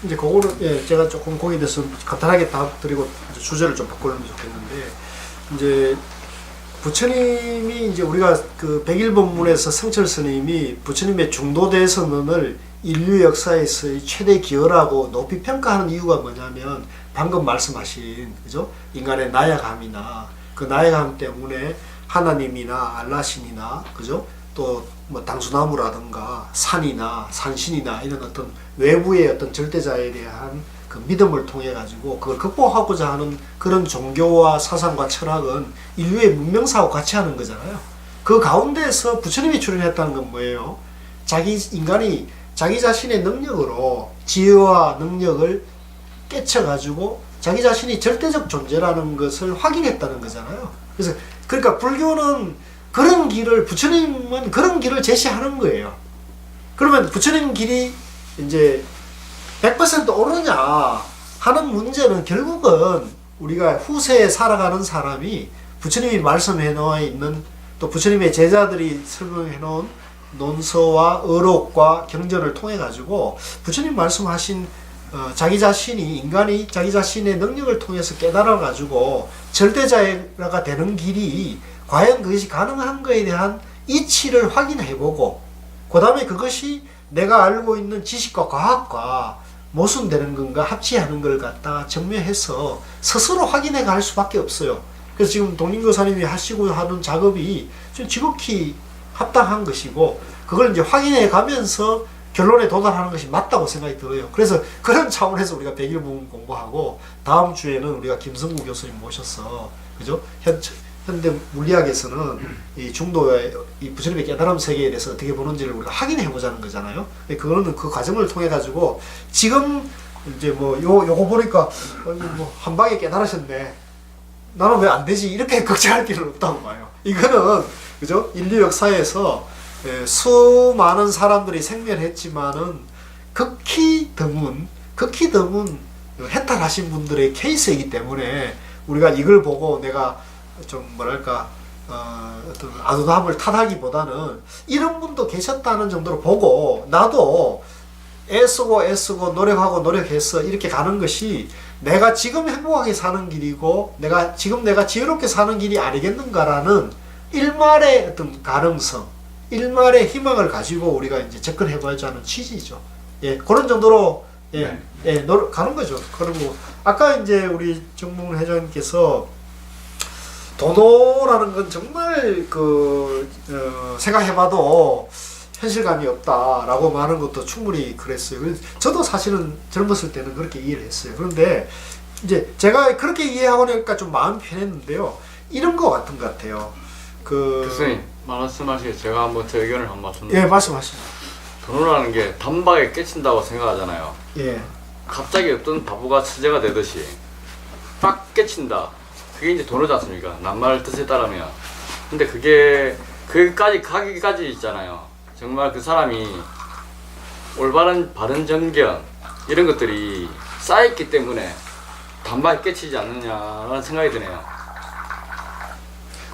이제 그거는 제가 조금 거기에 대해서 간단하게 답 드리고 주제를 좀 바꾸면 좋겠는데 이제 부처님이 이제 우리가 그 백일본문에서 성철 스님이 부처님의 중도대선언을 인류 역사에서의 최대 기여라고 높이 평가하는 이유가 뭐냐면 방금 말씀하신 그죠? 인간의 나약함이나 그 나약함 때문에 하나님이나 알라신이나 그죠? 또 뭐 당수나무라든가 산이나 산신이나 이런 어떤 외부의 어떤 절대자에 대한 그 믿음을 통해 가지고 그걸 극복하고자 하는 그런 종교와 사상과 철학은 인류의 문명사와 같이 하는 거잖아요. 그 가운데서 부처님이 출연했다는 건 뭐예요? 인간이 자기 자신의 능력으로 지혜와 능력을 깨쳐가지고 자기 자신이 절대적 존재라는 것을 확인했다는 거잖아요. 그래서 그러니까 불교는 그런 길을 부처님은 그런 길을 제시하는 거예요. 그러면 부처님 길이 이제 100% 옳으냐 하는 문제는 결국은 우리가 후세에 살아가는 사람이 부처님이 말씀해 놓아 있는 또 부처님의 제자들이 설명해 놓은 논서와 의록과 경전을 통해 가지고 부처님 말씀하신 자기 자신이 인간이 자기 자신의 능력을 통해서 깨달아 가지고 절대자가 되는 길이 과연 그것이 가능한 거에 대한 이치를 확인해보고 그 다음에 그것이 내가 알고 있는 지식과 과학과 모순되는 건가 합치하는 걸 갖다 정면해서 스스로 확인해 갈 수밖에 없어요. 그래서 지금 독립교사님이 하시고 하는 작업이 좀 지극히 합당한 것이고 그걸 이제 확인해 가면서 결론에 도달하는 것이 맞다고 생각이 들어요. 그래서 그런 차원에서 우리가 백일본 공부하고 다음 주에는 우리가 김성구 교수님 모셔서 그죠? 현대 물리학에서는 이 중도의 이 부처님의 깨달음 세계에 대해서 어떻게 보는지를 우리가 확인해 보자는 거잖아요. 그거는 그 과정을 통해 가지고 지금 이제 뭐 요거 보니까 뭐 한 방에 깨달으셨네. 나는 왜 안 되지? 이렇게 걱정할 필요는 없다고 봐요. 이거는 그죠? 인류 역사에서 수많은 사람들이 생멸했지만은 극히 드문 해탈하신 분들의 케이스이기 때문에 우리가 이걸 보고 내가 좀 뭐랄까 어떤 아두함을 탓하기보다는 이런 분도 계셨다는 정도로 보고 나도 애쓰고 노력하고 노력해서 이렇게 가는 것이 내가 지금 행복하게 사는 길이고 내가 지혜롭게 사는 길이 아니겠는가라는 일말의 어떤 가능성, 일말의 희망을 가지고 우리가 이제 접근해봐야지 하는 취지죠. 예, 그런 정도로 가는 거죠. 그리고 아까 이제 우리 정몽 회장님께서 도노라는 건 정말 생각해봐도 현실감이 없다라고 말하는 것도 충분히 그랬어요. 저도 사실은 젊었을 때는 그렇게 이해를 했어요. 그런데 이제 제가 그렇게 이해하고 나니까 좀 마음이 편했는데요. 이런 거 같은 것 같아요. 교수님 말씀하시게 제가 한번 제 의견을 한번 말씀드릴게요. 예, 말씀하시죠. 돈이라는 게 단박에 깨친다고 생각하잖아요. 예. 갑자기 어떤 바보가 처제가 되듯이 딱 깨친다. 그게 이제 돈이지 않습니까? 낱말 뜻에 따르면. 근데 그게 거기까지 가기까지 있잖아요. 정말 그 사람이 올바른 바른 정견 이런 것들이 쌓였기 때문에 단박에 깨치지 않느냐라는 생각이 드네요.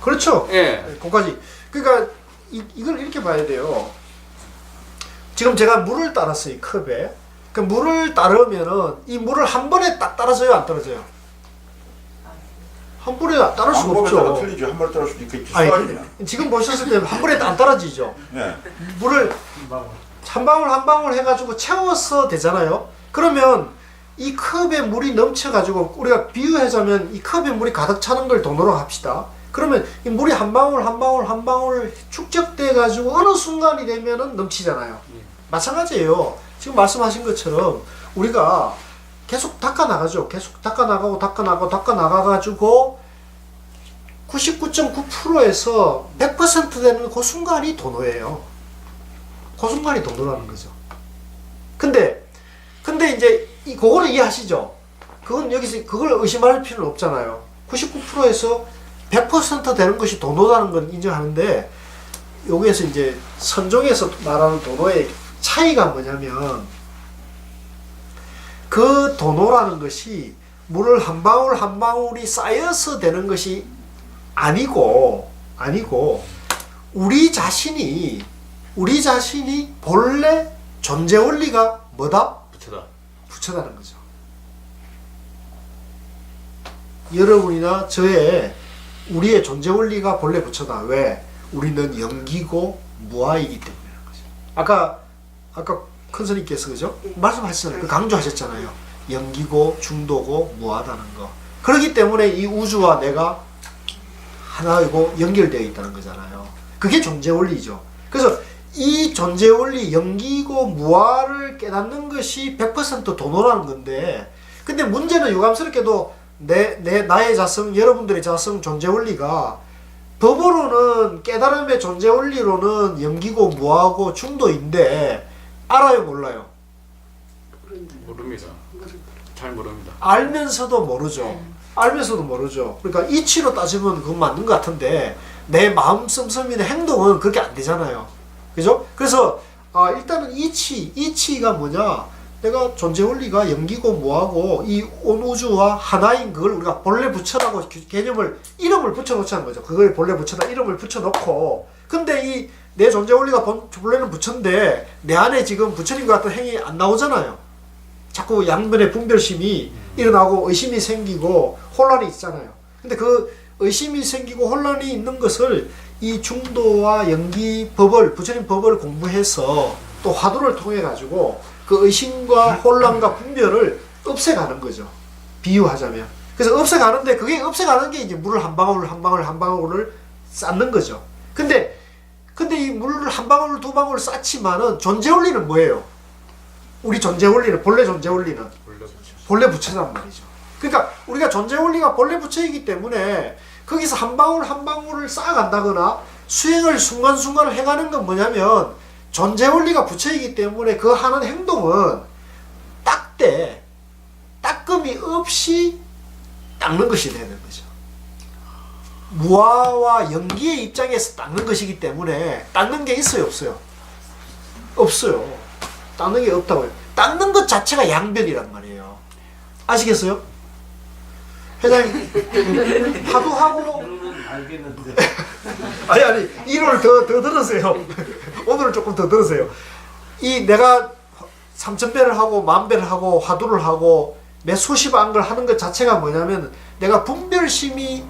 그렇죠. 예. 거기까지. 그러니까 이걸 이렇게 봐야 돼요. 지금 제가 물을 따랐어요, 이 컵에. 그 물을 따르면은 이 물을 한 번에 딱 따라져요, 안 따라져요? 한 번에 따를 수가 방법에 따라 없죠. 틀리죠. 한 번에 따를 수도 있겠지. 아니, 지금 보셨을 때 한 번에 안 따라지죠. 네. 물을 한 방울 한 방울 해가지고 채워서 되잖아요. 그러면 이 컵에 물이 넘쳐가지고 우리가 비유하자면 이 컵에 물이 가득 차는 걸 돈으로 합시다. 그러면 이 물이 한 방울 한 방울 한 방울 축적돼 가지고 어느 순간이 되면은 넘치잖아요. 마찬가지예요. 지금 말씀하신 것처럼 우리가 계속 닦아 나가죠. 계속 닦아 나가가지고 99.9%에서 100% 되는 그 순간이 도노예요. 그 순간이 도노라는 거죠. 근데 이제 그거를 이해하시죠? 그건 여기서 그걸 의심할 필요는 없잖아요. 99%에서 100% 되는 것이 도노라는 건 인정하는데 여기에서 이제 선종에서 말하는 도노의 차이가 뭐냐면 그 도노라는 것이 물을 한 방울 한 방울이 쌓여서 되는 것이 아니고 우리 자신이 본래 존재 원리가 뭐다? 부처다는 거죠. 여러분이나 우리의 존재 원리가 본래 부처다. 왜? 우리는 영기고 무아이기 때문이라는 거죠. 아까 큰 스님께서 그죠? 말씀하셨잖아요. 그 강조하셨잖아요. 영기고 중도고 무하다는 거. 그렇기 때문에 이 우주와 내가 하나이고 연결되어 있다는 거잖아요. 그게 존재 원리죠. 그래서 이 존재 원리 영기고 무아를 깨닫는 것이 100% 도노라는 건데, 근데 문제는 유감스럽게도 나의 자성, 여러분들의 자성 존재 원리가 법으로는 깨달음의 존재 원리로는 영기고 무아고 중도인데 알아요, 몰라요? 모릅니다. 잘 모릅니다. 알면서도 모르죠. 그러니까 이치로 따지면 그건 맞는 것 같은데 내 마음 씀씀이나 행동은 그렇게 안 되잖아요. 그죠? 그래서 일단은 이치가 뭐냐? 내가 존재 원리가 영기고 무하고 이 온 우주와 하나인 그걸 우리가 본래 부처라고 이름을 붙여놓자는 거죠. 그걸 본래 부처다 이름을 붙여놓고, 근데 내 존재 원리가 본래는 부처인데 내 안에 지금 부처님과 같은 행위 안 나오잖아요. 자꾸 양면의 분별심이 일어나고 의심이 생기고 혼란이 있잖아요. 근데 그 의심이 생기고 혼란이 있는 것을 이 중도와 영기 부처님 법을 공부해서 또 화두를 통해 가지고 그 의심과 혼란과 분별을 없애가는 거죠. 비유하자면. 그래서 없애가는데 그게 없애가는 게 이제 물을 한 방울 한 방울을 쌓는 거죠. 근데 이 물을 한 방울 두 방울 쌓지만은 존재 원리는 뭐예요? 우리 존재 원리는 본래 존재 원리는 본래 부처란 말이죠. 그러니까 우리가 존재 원리가 본래 부처이기 때문에 거기서 한 방울 한 방울을 쌓아간다거나 수행을 순간순간을 해가는 건 뭐냐면 존재 원리가 부처이기 때문에 그 하는 행동은 따끔이 없이 닦는 것이 되는 거죠. 무아와 영기의 입장에서 닦는 것이기 때문에 닦는 게 있어요, 없어요? 없어요. 닦는 게 없다고요. 닦는 것 자체가 양변이란 말이에요. 아시겠어요? 회장님 화두하고 알겠는데 아니 이론을 더 들으세요. 오늘은 조금 더 들으세요. 내가 3000배를 하고 10,000배를 하고 화두를 하고 몇 수십만 걸 하는 것 자체가 뭐냐면 내가 분별심이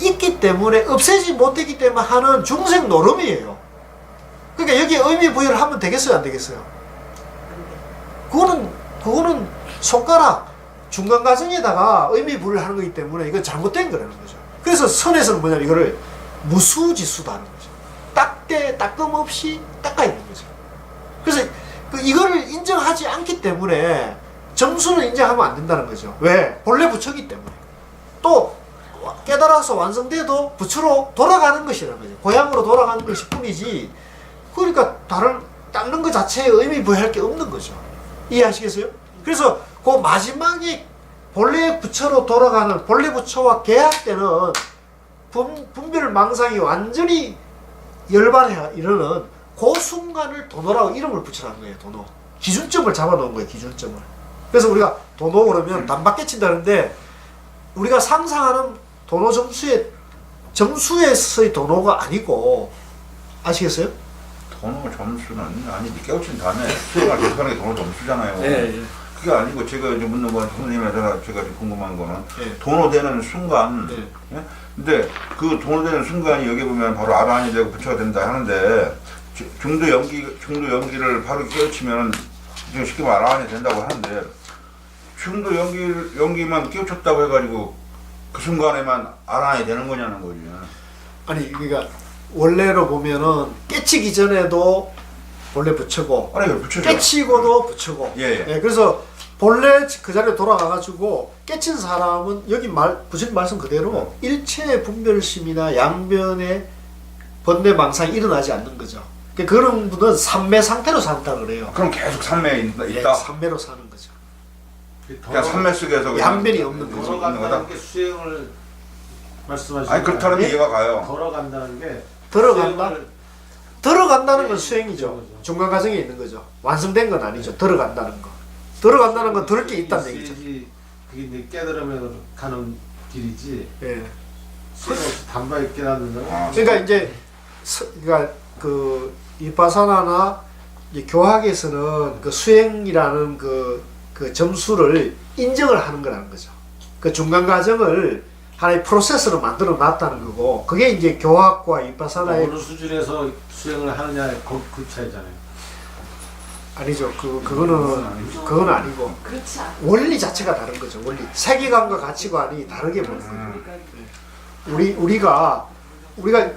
있기 때문에 없애지 못했기 때문에 하는 중생 노름이에요. 그러니까 여기에 의미 부여를 하면 되겠어요, 안 되겠어요? 그거는 손가락 중간 과정에다가 의미 부여를 하는 거기 때문에 이건 잘못된 거라는 거죠. 그래서 선에서는 뭐냐면 이거를 무수지수다 하는 거죠. 딱대 따끔 없이 닦아 있는 거죠. 그래서 이거를 인정하지 않기 때문에 점수는 인정하면 안 된다는 거죠. 왜? 본래 부처기 때문에. 또 깨달아서 완성돼도 부처로 돌아가는 것이라는 거죠. 고향으로 돌아가는 것이 뿐이지. 그러니까 다른 닦는 것 자체에 의미 부여할 게 없는 거죠. 이해하시겠어요? 그래서 그 마지막에 본래 부처로 돌아가는 본래 부처와 계약 때는 분별 망상이 완전히 열반해 이르는 그 순간을 도노라고 이름을 붙여놓은 거예요. 도노. 기준점을 잡아놓은 거예요. 기준점을. 그래서 우리가 도노 그러면 단박 깨친다는데 우리가 상상하는 도노 점수에서의 도노가 아니고 아시겠어요? 도노 점수는 아니 깨우친 다음에 수행을 계속하는 게 도노 점수잖아요. 예. 그게 아니고 제가 이제 묻는 건 선생님이랑 제가 궁금한 거는 도노되는 순간. 예? 근데 그 도노되는 순간이 여기 보면 바로 아라한이 되고 부처가 된다 하는데 중도 연기를 바로 깨우치면 쉽게 말하면 아라한이 된다고 하는데 중도 연기만 깨우쳤다고 해가지고 그 순간에만 아라한이 되는 거냐는 거지. 아니 그러니까 원래로 보면은 깨치기 전에도 본래 부처고 아니 부처죠. 깨치고도 부처고. 예. 그래서 본래 그 자리에 돌아가가지고 깨친 사람은 여기 부처님 말씀 그대로 일체의 분별심이나 양변의 번뇌망상이 일어나지 않는 거죠. 그런 분은 삼매 상태로 산다 그래요. 그럼 계속 삼매에 있다? 삼매로 사는 거죠. 그냥 삼매 속에서 양변이 없는 거죠. 돌아간다는 게 수행을 말씀하시는 아니 그렇다는 이해가 가요. 돌아간다는 게 들어간다는 건 수행이죠. 중간 과정에 있는 거죠. 완성된 건 아니죠. 들어간다는 거. 들어간다는 건 들을 게 있다는 얘기죠. 그게 이제 깨달으면 가는 길이지. 예. 수행 없이 단박에 깨닫는 건. 그러니까 이제 그러니까 그 위파사나나 교학에서는 그 수행이라는 그 점수를 인정을 하는 거라는 거죠. 그 중간 과정을 하나의 프로세스로 만들어 놨다는 거고, 그게 이제 교학과 위파사나의 어느 수준에서 수행을 하느냐 그 차이잖아요. 아니죠. 그건 아니고 그렇지 않아요. 원리 자체가 다른 거죠. 원리 세계관과 가치관이 다르게 보는 거예요. 우리가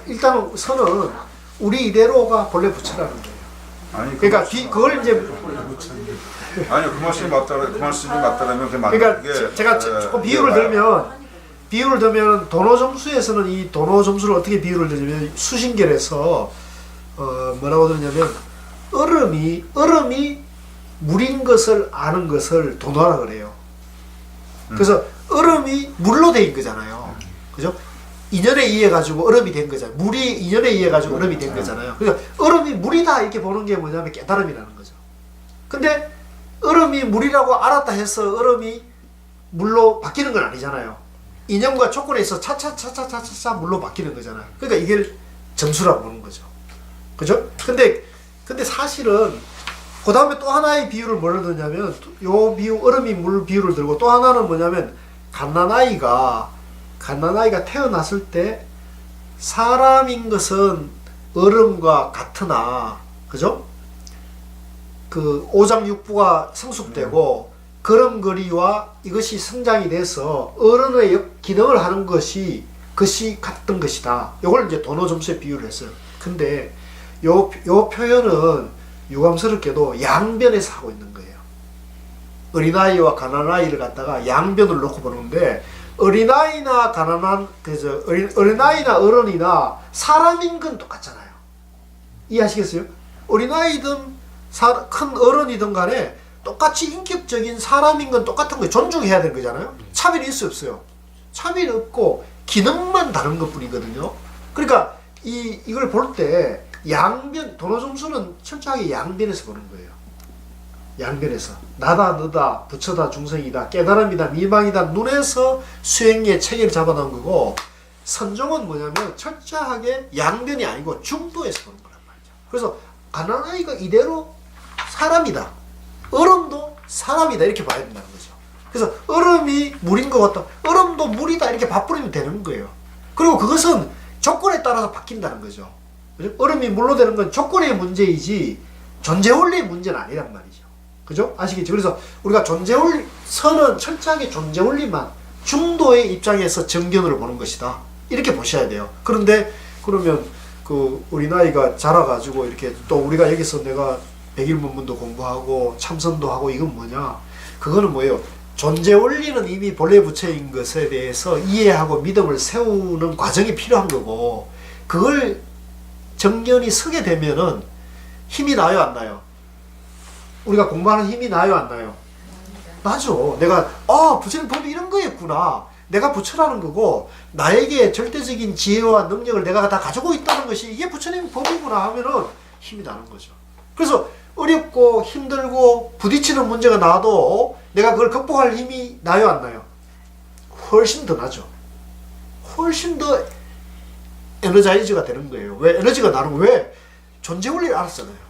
일단 선은 우리 이대로가 본래 부처라는 거예요. 아니 그러니까 그걸 이제 아니요 그 말씀이 맞다라면 그러니까 제가 조금 비유를 들면 도노 점수에서는 이 도노 점수를 어떻게 비유를 드냐면 수신결에서 뭐라고 들었냐면 얼음이 물인 것을 아는 것을 도노라 그래요. 그래서 얼음이 물로 된 거잖아요. 그죠? 인연에 의해 가지고 얼음이 된 거잖아요. 물이 인연에 의해 가지고 얼음이 된 거잖아요. 그러니까 얼음이 물이다 이렇게 보는 게 뭐냐면 깨달음이라는 거죠. 근데 얼음이 물이라고 알았다 해서 얼음이 물로 바뀌는 건 아니잖아요. 인연과 조건에 있어 차차차차차차 물로 바뀌는 거잖아요. 그러니까 이게 점수라고 보는 거죠. 그죠? 근데 사실은 그 다음에 또 하나의 비유를 뭐를 드냐면 요 비유 얼음이 물 비유를 들고 또 하나는 뭐냐면 갓난아이가 태어났을 때 사람인 것은 얼음과 같으나 그죠? 그 오장육부가 성숙되고 걸음걸이와 이것이 성장이 돼서 어른의 기능을 하는 것이 같던 것이다. 이걸 이제 도노 점수에 비유를 했어요. 근데 요 표현은 유감스럽게도 양변에서 하고 있는 거예요. 어린아이와 가난아이를 갖다가 양변을 놓고 보는데 어린아이나 어린아이나 어른이나 사람인 건 똑같잖아요. 이해하시겠어요? 어린아이든 큰 어른이든 간에 똑같이 인격적인 사람인 건 똑같은 거예요. 존중해야 되는 거잖아요. 차별이 있을 수 없어요. 차별이 없고 기능만 다른 것 뿐이거든요. 그러니까 이걸 볼 때 양변, 도노 점수는 철저하게 양변에서 보는 거예요. 양변에서 나다 너다 부처다 중생이다 깨달음이다 미망이다 눈에서 수행의 체계를 잡아놓은 거고, 선종은 뭐냐면 철저하게 양변이 아니고 중도에서 보는 거란 말이죠. 그래서 가난아이가 이대로 사람이다 얼음도 사람이다 이렇게 봐야 된다는 거죠. 그래서 얼음이 물인 것 같다. 얼음도 물이다 이렇게 봐버리면 되는 거예요. 그리고 그것은 조건에 따라서 바뀐다는 거죠. 그죠? 얼음이 물로 되는 건 조건의 문제이지 존재 원리의 문제는 아니란 말이죠. 그죠? 아시겠죠? 그래서 우리가 존재 원리, 선은 철저하게 존재 원리만 중도의 입장에서 정견으로 보는 것이다. 이렇게 보셔야 돼요. 그런데 그러면 그 우리 나이가 자라가지고 이렇게 또 우리가 여기서 내가 백일문문도 공부하고 참선도 하고 이건 뭐냐? 그거는 뭐예요? 존재 원리는 이미 본래 부처인 것에 대해서 이해하고 믿음을 세우는 과정이 필요한 거고 그걸 정견이 서게 되면은 힘이 나요 안 나요? 우리가 공부하는 힘이 나요 안 나요? 나죠. 내가 부처님 법이 이런 거였구나. 내가 부처라는 거고 나에게 절대적인 지혜와 능력을 내가 다 가지고 있다는 것이 이게 부처님 법이구나 하면은 힘이 나는 거죠. 그래서 어렵고 힘들고 부딪히는 문제가 나도 내가 그걸 극복할 힘이 나요 안 나요? 훨씬 더 나죠. 훨씬 더 에너자이즈가 되는 거예요. 왜 에너지가 나는 거예요? 왜? 존재 원리를 알았잖아요.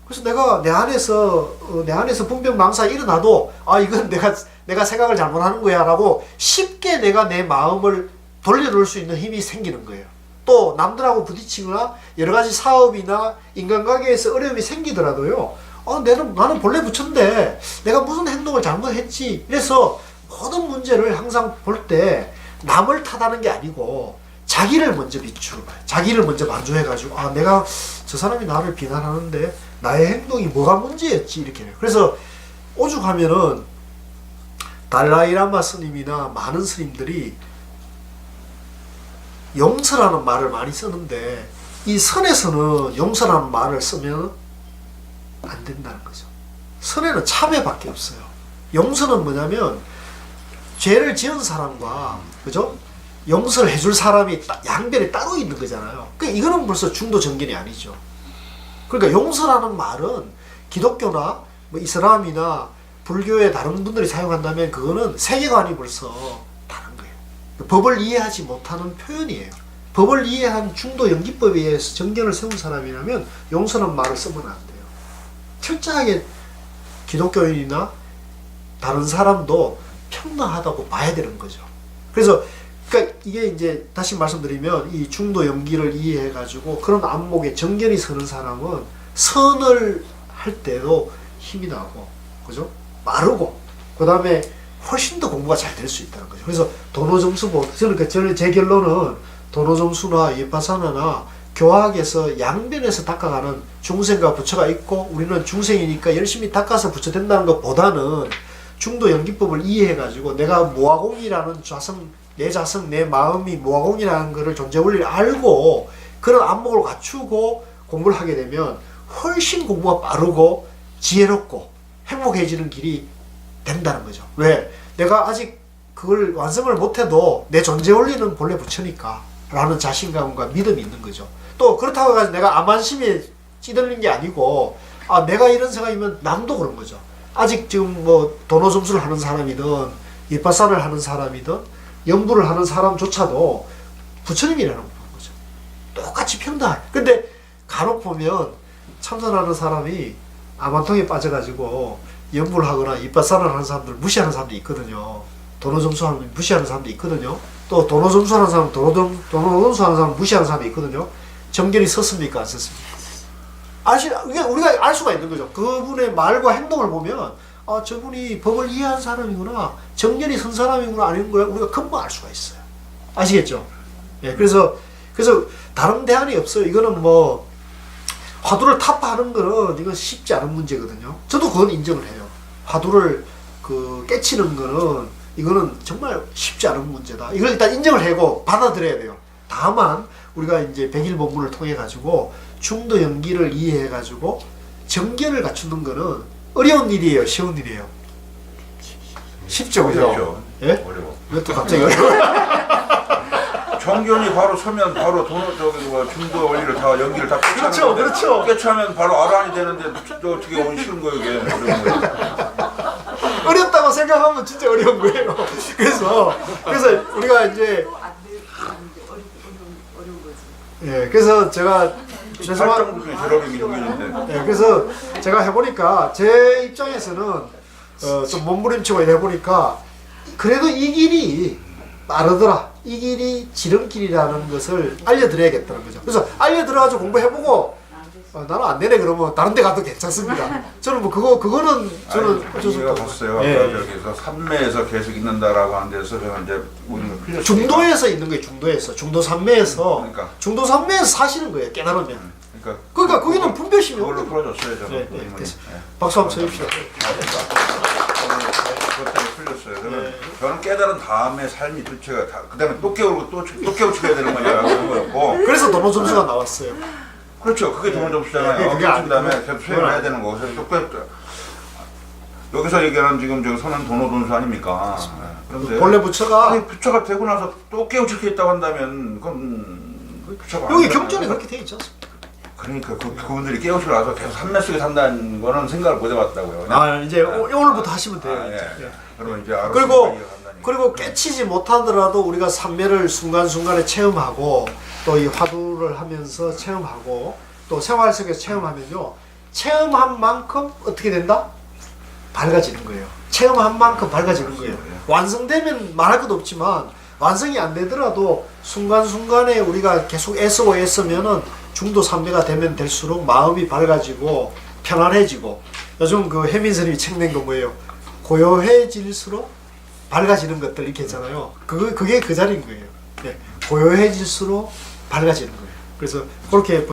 그래서 내가 내 안에서 분별망사 일어나도 이건 내가 생각을 잘못하는 거야 라고 쉽게 내가 내 마음을 돌려놓을 수 있는 힘이 생기는 거예요. 또 남들하고 부딪히거나 여러 가지 사업이나 인간관계에서 어려움이 생기더라도요. 나는 본래 부처인데 내가 무슨 행동을 잘못했지. 그래서 모든 문제를 항상 볼 때 남을 탓하는 게 아니고 자기를 먼저 비추어 봐요. 자기를 먼저 만족해가지고 내가 저 사람이 나를 비난하는데 나의 행동이 뭐가 문제였지 이렇게 해요. 그래서 오죽하면은 달라이라마 스님이나 많은 스님들이 용서라는 말을 많이 쓰는데 이 선에서는 용서라는 말을 쓰면 안 된다는 거죠. 선에는 참회밖에 없어요. 용서는 뭐냐면 죄를 지은 사람과 그죠? 용서를 해줄 사람이 양변에 따로 있는 거잖아요. 그러니까 이거는 벌써 중도 정견이 아니죠. 그러니까 용서라는 말은 기독교나 뭐 이슬람이나 불교의 다른 분들이 사용한다면 그거는 세계관이 벌써 다른 거예요. 법을 이해하지 못하는 표현이에요. 법을 이해한 중도 연기법에 의해서 정견을 세운 사람이라면 용서라는 말을 쓰면 안 돼요. 철저하게 기독교인이나 다른 사람도 평등하다고 봐야 되는 거죠. 그래서 그러니까 이게 이제 다시 말씀드리면 이 중도 연기를 이해해 가지고 그런 안목에 정견이 서는 사람은 선을 할 때도 힘이 나고 그죠? 빠르고 그 다음에 훨씬 더 공부가 잘 될 수 있다는 거죠. 그래서 도노점수보 저는 제 결론은 도노점수나 위파사나나 교학에서 양변에서 닦아가는 중생과 부처가 있고 우리는 중생이니까 열심히 닦아서 부처 된다는 것보다는 중도 연기법을 이해해 가지고 내가 모화공이라는 내 자성, 내 마음이 모화공이라는 것을 존재 원리를 알고 그런 안목을 갖추고 공부를 하게 되면 훨씬 공부가 빠르고 지혜롭고 행복해지는 길이 된다는 거죠. 왜? 내가 아직 그걸 완성을 못해도 내 존재 원리는 본래 부처니까 라는 자신감과 믿음이 있는 거죠. 또 그렇다고 해서 내가 암만심에 찌들린 게 아니고 내가 이런 생각이면 남도 그런 거죠. 아직 지금 뭐 도노점수를 하는 사람이든 위파사를 하는 사람이든 연부를 하는 사람조차도 부처님이라는 거죠. 똑같이 평등해. 근데 간혹 보면 참선하는 사람이 암만통에 빠져가지고 연부를 하거나 위파사를 하는 사람들 무시하는 사람도 있거든요. 도노점수 하는 무시하는 사람도 있거든요. 또 도노점수 하는 사람 도노점수 하는 사람 무시하는 사람도 있거든요. 정견이 섰습니까 안 섰습니까? 우리가 알 수가 있는 거죠. 그분의 말과 행동을 보면 저분이 법을 이해한 사람이구나, 정견이 선 사람이구나 아닌 걸 우리가 금방 알 수가 있어요. 아시겠죠? 예, 그래서 다른 대안이 없어요. 이거는 뭐 화두를 타파하는 거는 이건 쉽지 않은 문제거든요. 저도 그건 인정을 해요. 화두를 깨치는 거는 이거는 정말 쉽지 않은 문제다. 이걸 일단 인정을 하고 받아들여야 돼요. 다만 우리가 이제 백일본문을 통해 가지고 중도 연기를 이해해 가지고 정견을 갖추는 거는 어려운 일이에요, 쉬운 일이에요? 쉽죠, 그죠? 어렵죠. 예? 어려워. 왜 또 갑자기 어려워? 정견이 바로 서면 바로 중도 원리를 다 연기를 다 그렇죠. 깨치하면 바로 아란이 되는데 또 어떻게 쉬운 거예요, 이게 어려운 거예요. 어렵다고 생각하면 진짜 어려운 거예요. 그래서 우리가 이제 그래서 제가 죄송한 8.9 중에 제일 어린 게 누구였는데. 네, 그래서 제가 해보니까 제 입장에서는 좀 몸부림치고 해보니까 그래도 이 길이 빠르더라. 이 길이 지름길이라는 것을 알려드려야겠다는 거죠. 그래서 알려드려가지고 공부해보고 나는 안 되네 그러면 다른 데 가도 괜찮습니다. 저는 뭐 그거는 저는 어쩔 수 제가 없고. 봤어요. 예. 아까 저기서 산매에서 계속 있는다라고 하는 데서 제가 이제 우리는 풀렸으니까. 중도에서 있는 거예요. 중도 산매에서 그러니까. 중도 산매에서 사시는 거예요. 깨달으면. 그러니까 거기는 분별심이 그걸로 없는 거예요. 풀어줬어요. 저는. 네, 네, 그림을. 됐어요. 네. 박수 한번 쳐줍시다. 그것 때문에 풀렸어요. 그러면 저는 깨달은 다음에 삶이 도대체가 그다음에 또 깨우고 또 깨우치게 해야 되는 거냐라고 그런 거였고. 그래서 도노 점수가 나왔어요. 그렇죠. 그게 도노 점수잖아요. 네, 그게 안- 그다음에 계속 수행을 해야 되는 거고. 그래서 또 여기서 얘기하는 지금 저 선은 도노 점수 아닙니까? 네. 그런데 본래 부처가 아니, 부처가 되고 나서 또 깨우치게 했다고 한다면 그건 그 부처가 여기 아니잖아요. 경전에 그렇게 돼 있지 않습니까? 그러니까 그분들이 깨우치고 나서 계속 산매 속에 산다는 거는 생각을 못 해봤다고요. 그냥. 이제 오늘부터 하시면 돼요. 아, 예. 예. 그러면 이제 알아서 그리고 이해가 간다니까. 그리고 깨치지 못하더라도 우리가 삼매를 순간순간에 체험하고 또 이 화두를 하면서 체험하고 또 생활 속에서 체험하면요. 체험한 만큼 어떻게 된다? 밝아지는 거예요. 체험한 만큼 밝아지는 거예요. 완성되면 말할 것도 없지만 완성이 안 되더라도 순간순간에 우리가 계속 애쓰면은 중도 삼매가 되면 될수록 마음이 밝아지고 편안해지고 요즘 그 혜민 선생님이 책 낸 거 뭐예요? 고요해질수록 밝아지는 것들 이렇게 했잖아요. 그게 그 자리인 거예요. 예. 고요해질수록 밝아지는 거예요. 그래서 그렇게